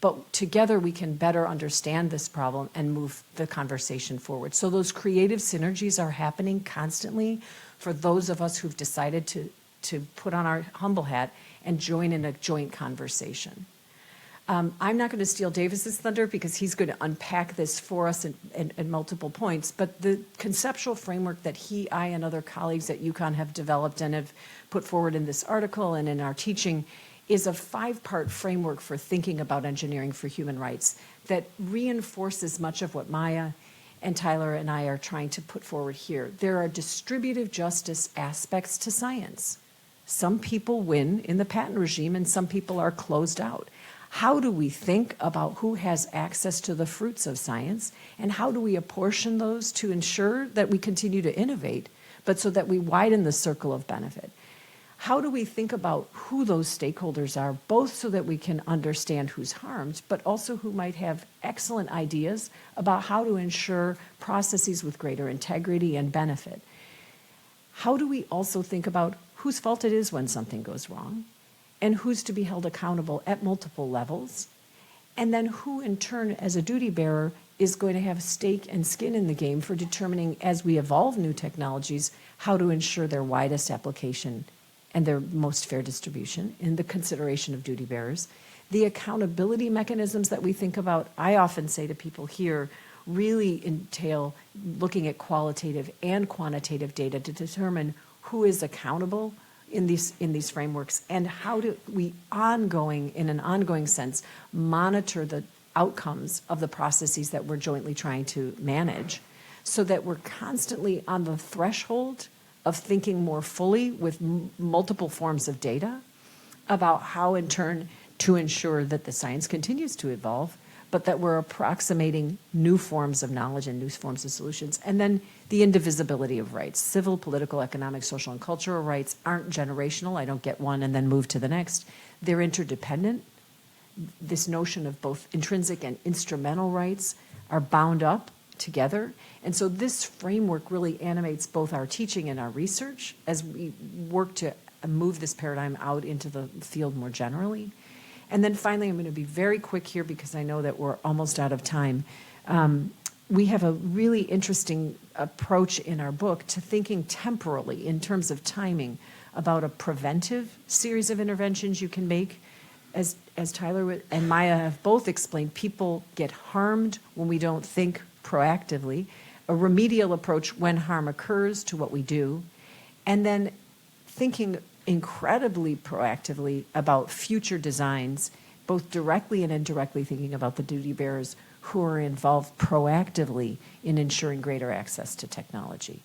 But together we can better understand this problem and move the conversation forward. So those creative synergies are happening constantly for those of us who've decided to put on our humble hat and join in a joint conversation. I'm not going to steal Davis's thunder because he's going to unpack this for us in multiple points, but the conceptual framework that I and other colleagues at UConn have developed and have put forward in this article and in our teaching is a 5-part framework for thinking about engineering for human rights that reinforces much of what Maya and Tyler and I are trying to put forward here. There are distributive justice aspects to science. Some people win in the patent regime and some people are closed out. How do we think about who has access to the fruits of science and how do we apportion those to ensure that we continue to innovate, but so that we widen the circle of benefit? How do we think about who those stakeholders are, both so that we can understand who's harmed, but also who might have excellent ideas about how to ensure processes with greater integrity and benefit? How do we also think about whose fault it is when something goes wrong, and who's to be held accountable at multiple levels, and then who in turn as a duty bearer is going to have stake and skin in the game for determining as we evolve new technologies how to ensure their widest application and their most fair distribution in the consideration of duty bearers. The accountability mechanisms that we think about, I often say to people here, really entail looking at qualitative and quantitative data to determine who is accountable in these frameworks, and how do we in an ongoing sense, monitor the outcomes of the processes that we're jointly trying to manage, so that we're constantly on the threshold of thinking more fully with multiple forms of data about how, in turn, to ensure that the science continues to evolve, but that we're approximating new forms of knowledge and new forms of solutions. And then the indivisibility of rights. Civil, political, economic, social, and cultural rights aren't generational. I don't get one and then move to the next. They're interdependent. This notion of both intrinsic and instrumental rights are bound up together. And so this framework really animates both our teaching and our research as we work to move this paradigm out into the field more generally. And then finally, I'm going to be very quick here because I know that we're almost out of time. We have a really interesting approach in our book to thinking temporally in terms of timing about a preventive series of interventions you can make. As Tyler and Maya have both explained, people get harmed when we don't think proactively, a remedial approach when harm occurs to what we do, and then thinking incredibly proactively about future designs, both directly and indirectly thinking about the duty bearers who are involved proactively in ensuring greater access to technology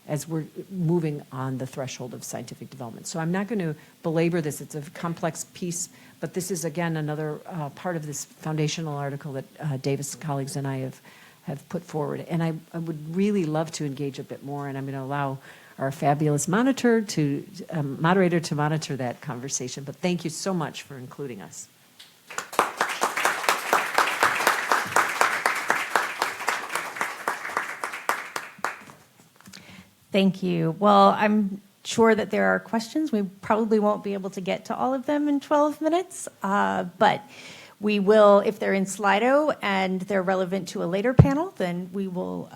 as we're moving on the threshold of scientific development. So I'm not going to belabor this. It's a complex piece, but this is, again, another part of this foundational article that Davis colleagues and I have put forward. And I would really love to engage a bit more, and I'm going to allow our fabulous moderator to monitor that conversation. But thank you so much for including us. Thank you. Well, I'm sure that there are questions. We probably won't be able to get to all of them in 12 minutes, but we will, if they're in Slido and they're relevant to a later panel, then we will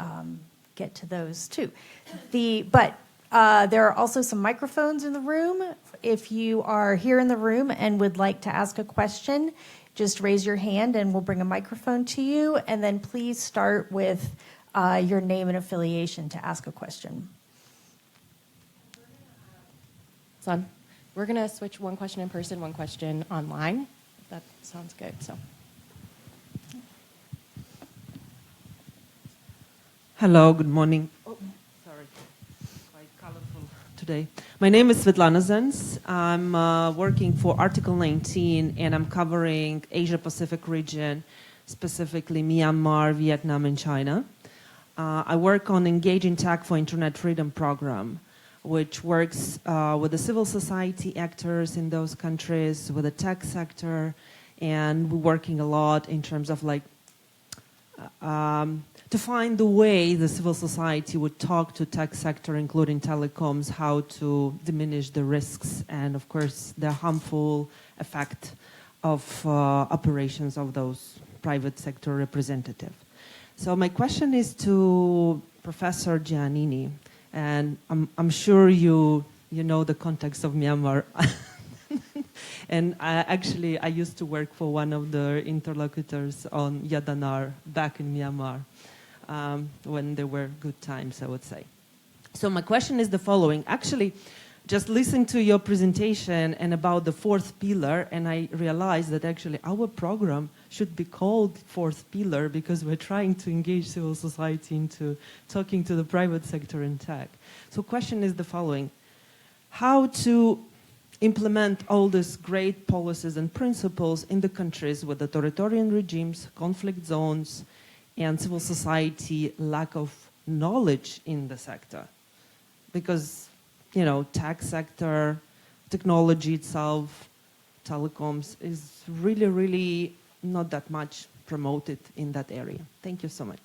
get to those too. But there are also some microphones in the room. If you are here in the room and would like to ask a question, just raise your hand and we'll bring a microphone to you. And then please start with your name and affiliation to ask a question. Son, we're going to switch one question in person, one question online. That sounds good. So. Hello, good morning. Oh, sorry, quite colorful today. My name is Svetlana Zenz. I'm working for Article 19, and I'm covering Asia-Pacific region, specifically Myanmar, Vietnam, and China. I work on Engaging Tech for Internet Freedom program, which works with the civil society actors in those countries, with the tech sector, and we're working a lot in terms of to find the way the civil society would talk to tech sector, including telecoms, how to diminish the risks and, of course, the harmful effect of operations of those private sector representatives. So my question is to Professor Giannini, and I'm sure you know the context of Myanmar. And I used to work for one of the interlocutors on Yadanar back in Myanmar when there were good times, I would say. So my question is the following. Actually, just listen to your presentation and about the fourth pillar, and I realized that actually our program should be called fourth pillar because we're trying to engage civil society into talking to the private sector in tech. So question is the following. How to implement all these great policies and principles in the countries with authoritarian regimes, conflict zones, and civil society lack of knowledge in the sector? Because tech sector, technology itself, telecoms is really, really not that much promoted in that area. Thank you so much.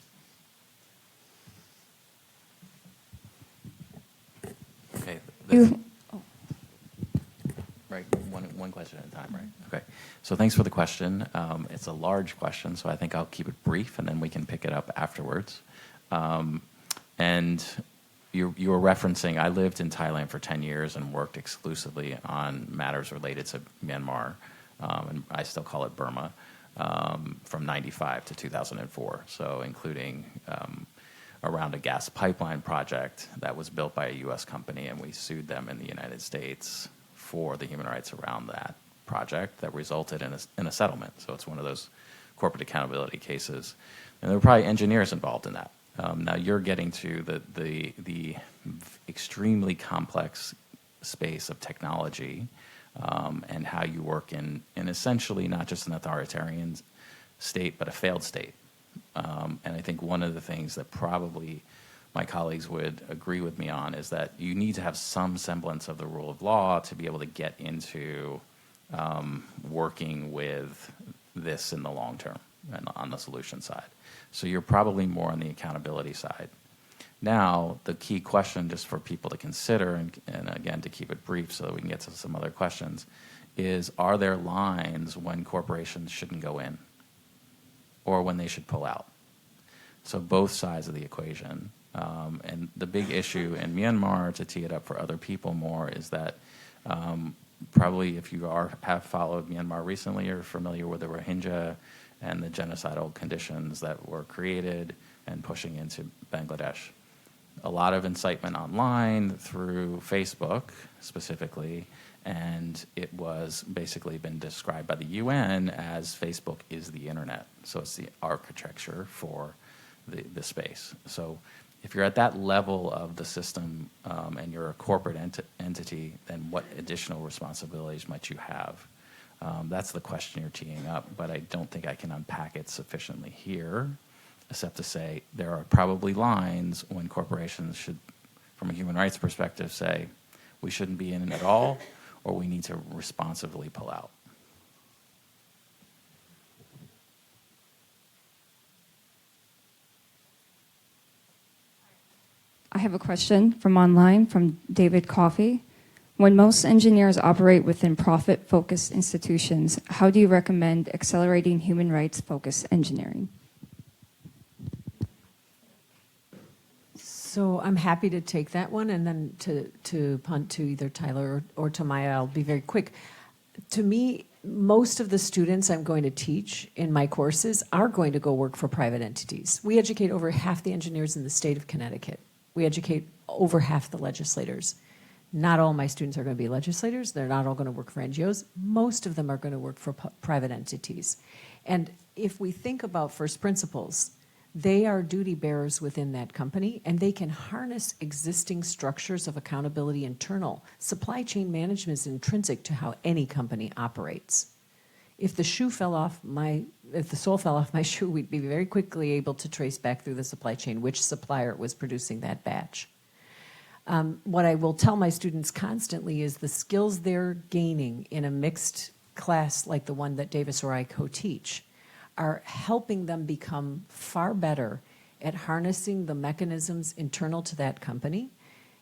Okay. Right, one question at a time, right? Okay. So thanks for the question. It's a large question, so I think I'll keep it brief, and then we can pick it up afterwards. And you were referencing, I lived in Thailand for 10 years and worked exclusively on matters related to Myanmar, and I still call it Burma. from 95 to 2004, so including around a gas pipeline project that was built by a U.S. company, and we sued them in the United States for the human rights around that project that resulted in a settlement. So it's one of those corporate accountability cases. And there were probably engineers involved in that. Now you're getting to the extremely complex space of technology and how you work in essentially not just an authoritarian state, but a failed state. And I think one of the things that probably my colleagues would agree with me on is that you need to have some semblance of the rule of law to be able to get into working with this in the long term and on the solution side. So you're probably more on the accountability side. Now, the key question, just for people to consider, and again, to keep it brief so that we can get to some other questions, is are there lines when corporations shouldn't go in or when they should pull out? So both sides of the equation. And the big issue in Myanmar, to tee it up for other people more, is that probably if you have followed Myanmar recently, you're familiar with the Rohingya and the genocidal conditions that were created and pushing into Bangladesh. A lot of incitement online through Facebook specifically, and it was basically been described by the UN as Facebook is the internet. So it's the architecture for the space. So if you're at that level of the system and you're a corporate entity, then what additional responsibilities might you have? That's the question you're teeing up, but I don't think I can unpack it sufficiently here, except to say there are probably lines when corporations should, from a human rights perspective, say we shouldn't be in it at all, or we need to responsibly pull out. I have a question from online from David Coffey. When most engineers operate within profit-focused institutions, how do you recommend accelerating human rights-focused engineering? So I'm happy to take that one, and then to punt to either Tyler or to Maya. I'll be very quick. To me, most of the students I'm going to teach in my courses are going to go work for private entities. We educate over half the engineers in the state of Connecticut. We educate over half the legislators. Not all my students are going to be legislators. They're not all going to work for NGOs. Most of them are going to work for private entities. And if we think about first principles, they are duty bearers within that company, and they can harness existing structures of accountability internal. Supply chain management is intrinsic to how any company operates. If the sole fell off my shoe, we'd be very quickly able to trace back through the supply chain which supplier was producing that batch. What I will tell my students constantly is the skills they're gaining in a mixed class like the one that Davis or I co-teach are helping them become far better at harnessing the mechanisms internal to that company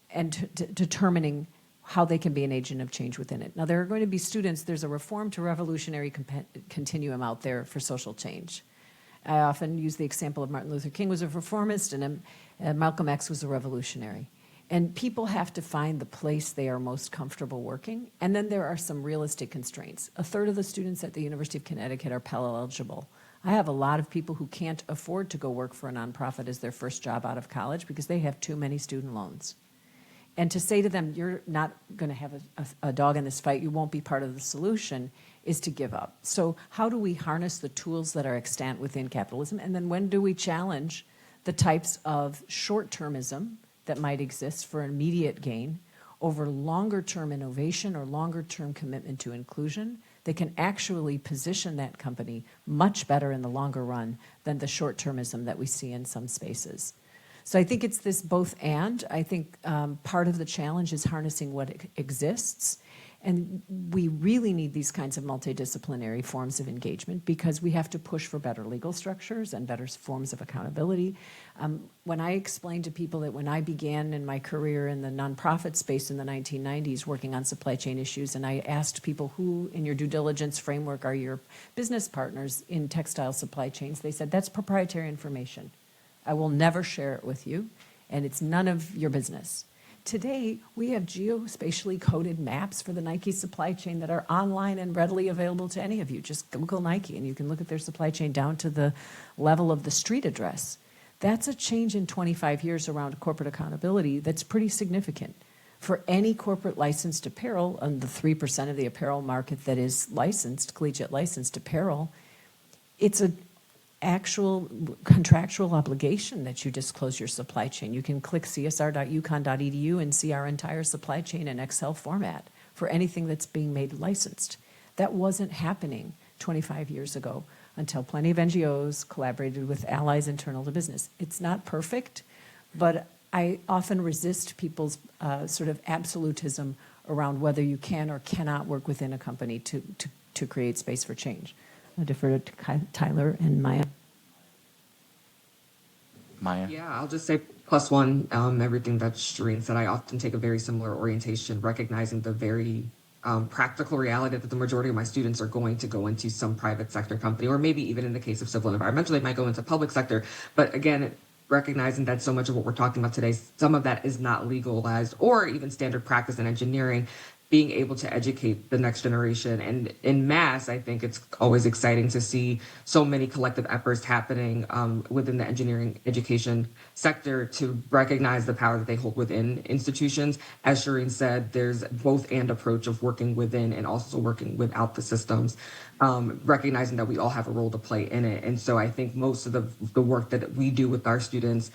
and determining how they can be an agent of change within it. Now, there are going to be students, there's a reform to revolutionary continuum out there for social change. I often use the example of Martin Luther King was a reformist and Malcolm X was a revolutionary. And people have to find the place they are most comfortable working. And then there are some realistic constraints. A third of the students at the University of Connecticut are Pell eligible. I have a lot of people who can't afford to go work for a nonprofit as their first job out of college because they have too many student loans. And to say to them, you're not going to have a dog in this fight, you won't be part of the solution, is to give up. So how do we harness the tools that are extant within capitalism? And then when do we challenge the types of short-termism that might exist for immediate gain over longer-term innovation or longer-term commitment to inclusion that can actually position that company much better in the longer run than the short-termism that we see in some spaces. So I think it's this both and. I think part of the challenge is harnessing what exists. And we really need these kinds of multidisciplinary forms of engagement because we have to push for better legal structures and better forms of accountability. When I explain to people that when I began in my career in the nonprofit space in the 1990s working on supply chain issues, and I asked people who in your due diligence framework are your business partners in textile supply chains, they said, that's proprietary information. I will never share it with you, and it's none of your business. today, we have geospatially coded maps for the Nike supply chain that are online and readily available to any of you. Just Google Nike and you can look at their supply chain down to the level of the street address. That's a change in 25 years around corporate accountability that's pretty significant. For any corporate licensed apparel, and the 3% of the apparel market that is licensed, collegiate licensed apparel, it's an actual contractual obligation that you disclose your supply chain. You can click csr.uconn.edu and see our entire supply chain in Excel format for anything that's being made licensed. That wasn't happening 25 years ago until plenty of NGOs collaborated with allies internal to business. It's not perfect, but I often resist people's sort of absolutism around whether you can or cannot work within a company to create space for change. I'll defer to Tyler and Maya. Maya? Yeah, I'll just say +1, everything that Shireen said. I often take a very similar orientation, recognizing the very practical reality that the majority of my students are going to go into some private sector company, or maybe even in the case of civil and environmental, they might go into public sector. But again, recognizing that so much of what we're talking about today, some of that is not legalized or even standard practice in engineering. Being able to educate the next generation. And in mass, I think it's always exciting to see so many collective efforts happening within the engineering education sector to recognize the power that they hold within institutions. As Shireen said, there's both and approach of working within and also working without the systems, recognizing that we all have a role to play in it. And so I think most of the work that we do with our students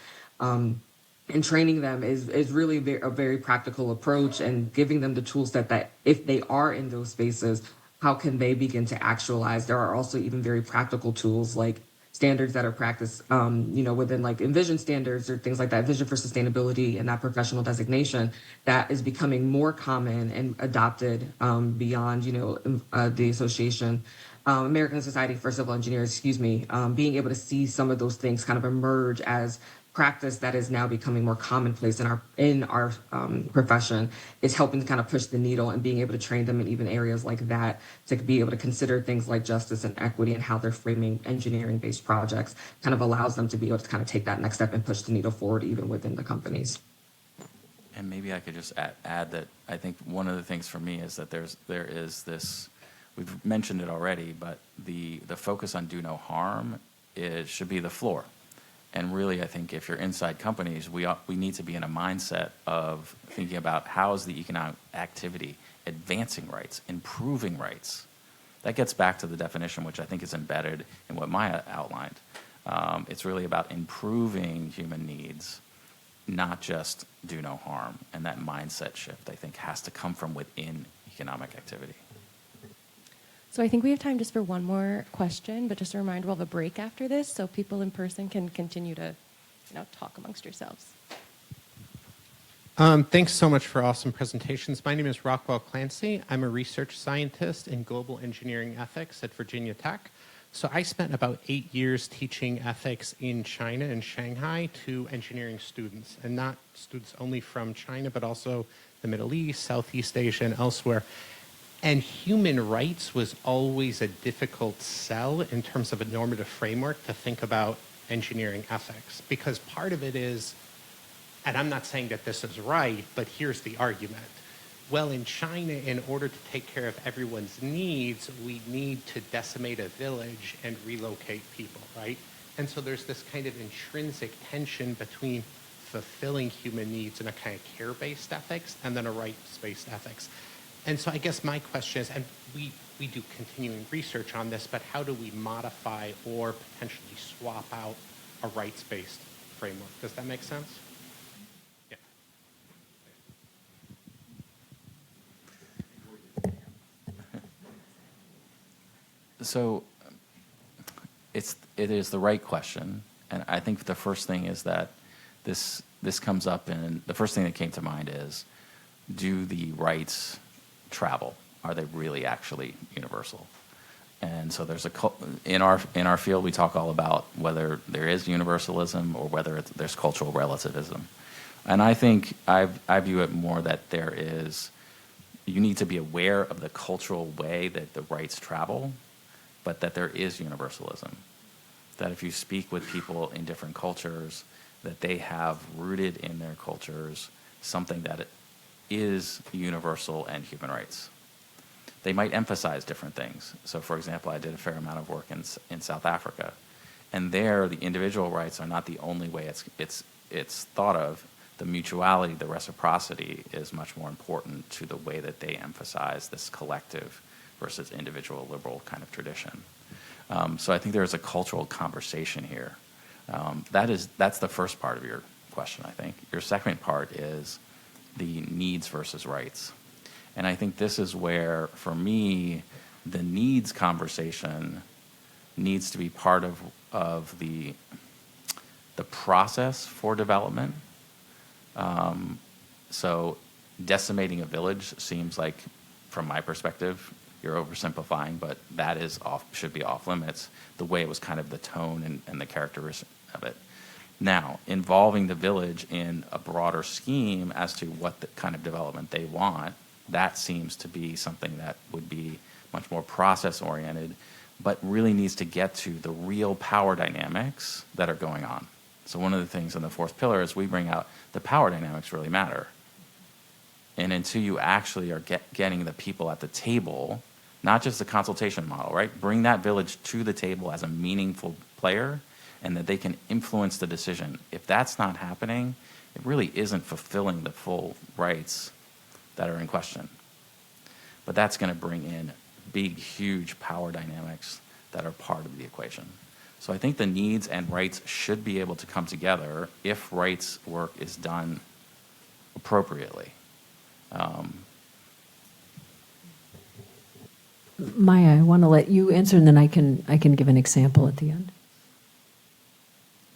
and training them is really a very practical approach, and giving them the tools that if they are in those spaces, how can they begin to actualize? There are also even very practical tools like standards that are practiced, within like Envision standards or things like that, Vision for Sustainability and that professional designation that is becoming more common and adopted beyond, the association. American Society for Civil Engineers, being able to see some of those things kind of emerge as practice that is now becoming more commonplace in our profession is helping to kind of push the needle, and being able to train them in even areas like that to be able to consider things like justice and equity and how they're framing engineering-based projects kind of allows them to be able to kind of take that next step and push the needle forward even within the companies. And maybe I could just add that I think one of the things for me is that there is this, we've mentioned it already, but the focus on do no harm should be the floor. And really, I think if you're inside companies, we need to be in a mindset of thinking about how is the economic activity advancing rights, improving rights. That gets back to the definition, which I think is embedded in what Maya outlined. It's really about improving human needs, not just do no harm. And that mindset shift, I think, has to come from within economic activity. So I think we have time just for one more question, but just a reminder, we'll have a break after this so people in person can continue to, talk amongst yourselves. Thanks so much for awesome presentations. My name is Rockwell Clancy. I'm a research scientist in global engineering ethics at Virginia Tech. So I spent about 8 years teaching ethics in China and Shanghai to engineering students, and not students only from China, but also the Middle East, Southeast Asia, and elsewhere. And human rights was always a difficult sell in terms of a normative framework to think about engineering ethics, because part of it is, and I'm not saying that this is right, but here's the argument. Well, in China, in order to take care of everyone's needs, we need to decimate a village and relocate people, right? And so there's this kind of intrinsic tension between fulfilling human needs in a kind of care-based ethics and then a rights-based ethics. And so I guess my question is, and we do continuing research on this, but how do we modify or potentially swap out a rights-based framework? Does that make sense? Yeah. So it is the right question, and I think the first thing is that this comes up, and the first thing that came to mind is, do the rights travel? Are they really actually universal? And so in our field, we talk all about whether there is universalism or whether there's cultural relativism. And I think I view it more that you need to be aware of the cultural way that the rights travel, but that there is universalism. That if you speak with people in different cultures, that they have rooted in their cultures something that is universal and human rights. They might emphasize different things. So, for example, I did a fair amount of work in South Africa, and there the individual rights are not the only way it's thought of. The mutuality, the reciprocity is much more important to the way that they emphasize this collective versus individual liberal kind of tradition. So I think there's a cultural conversation here. That's the first part of your question, I think. Your second part is the needs versus rights. And I think this is where, for me, the needs conversation needs to be part of the process for development. So decimating a village seems like, from my perspective, you're oversimplifying, but that should be off limits, the way it was kind of the tone and the characteristic of it. Now, involving the village in a broader scheme as to what the kind of development they want, that seems to be something that would be much more process-oriented, but really needs to get to the real power dynamics that are going on. So one of the things in the fourth pillar is we bring out the power dynamics really matter. And until you actually are getting the people at the table, not just the consultation model, right? Bring that village to the table as a meaningful player and that they can influence the decision. If that's not happening, it really isn't fulfilling the full rights that are in question. But that's going to bring in big, huge power dynamics that are part of the equation. So I think the needs and rights should be able to come together if rights work is done appropriately. Maya, I want to let you answer, and then I can give an example at the end.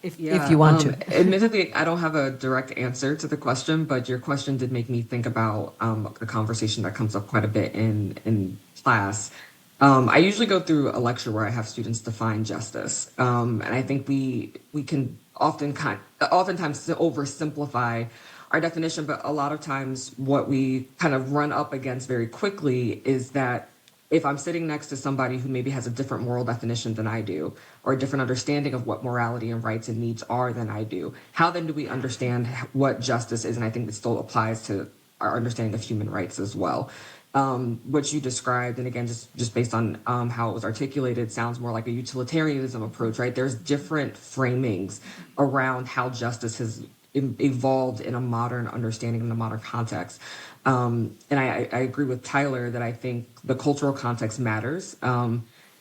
If you want to. Admittedly, I don't have a direct answer to the question, but your question did make me think about the conversation that comes up quite a bit in class. I usually go through a lecture where I have students define justice, and I think we can oftentimes oversimplify our definition, but a lot of times what we kind of run up against very quickly is that if I'm sitting next to somebody who maybe has a different moral definition than I do, or a different understanding of what morality and rights and needs are than I do, how then do we understand what justice is? And I think it still applies to our understanding of human rights as well. What you described, and again, just based on how it was articulated, sounds more like a utilitarianism approach, right? There's different framings around how justice has evolved in a modern understanding, in a modern context. And I agree with Tyler that I think the cultural context matters.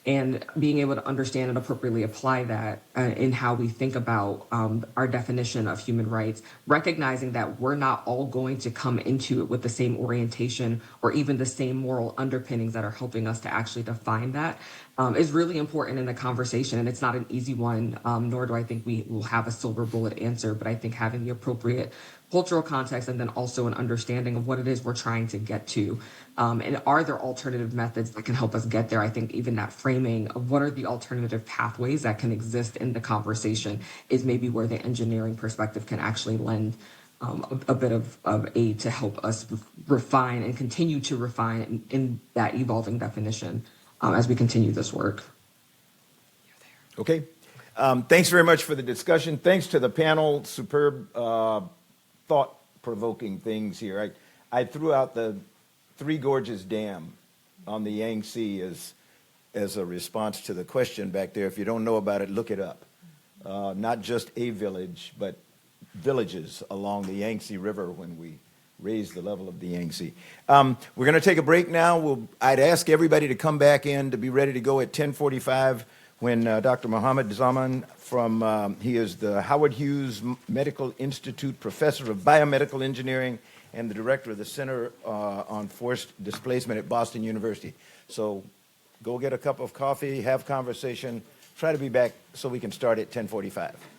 And being able to understand and appropriately apply that in how we think about our definition of human rights, recognizing that we're not all going to come into it with the same orientation or even the same moral underpinnings that are helping us to actually define that, is really important in the conversation. And it's not an easy one, nor do I think we will have a silver bullet answer, but I think having the appropriate cultural context and then also an understanding of what it is we're trying to get to. And are there alternative methods that can help us get there? I think even that framing of what are the alternative pathways that can exist in the conversation is maybe where the engineering perspective can actually lend a bit of aid to help us refine and continue to refine in that evolving definition as we continue this work. Okay. Thanks very much for the discussion. Thanks to the panel. Superb thought-provoking things here. I threw out the Three Gorges Dam on the Yangtze as a response to the question back there. If you don't know about it, look it up. Not just a village, but villages along the Yangtze River when we raised the level of the Yangtze. We're going to take a break now. I'd ask everybody to come back in to be ready to go at 10:45 when Dr. Mohammed Zaman he is the Howard Hughes Medical Institute Professor of Biomedical Engineering and the Director of the Center on Forced Displacement at Boston University. So go get a cup of coffee, have conversation, try to be back so we can start at 10:45.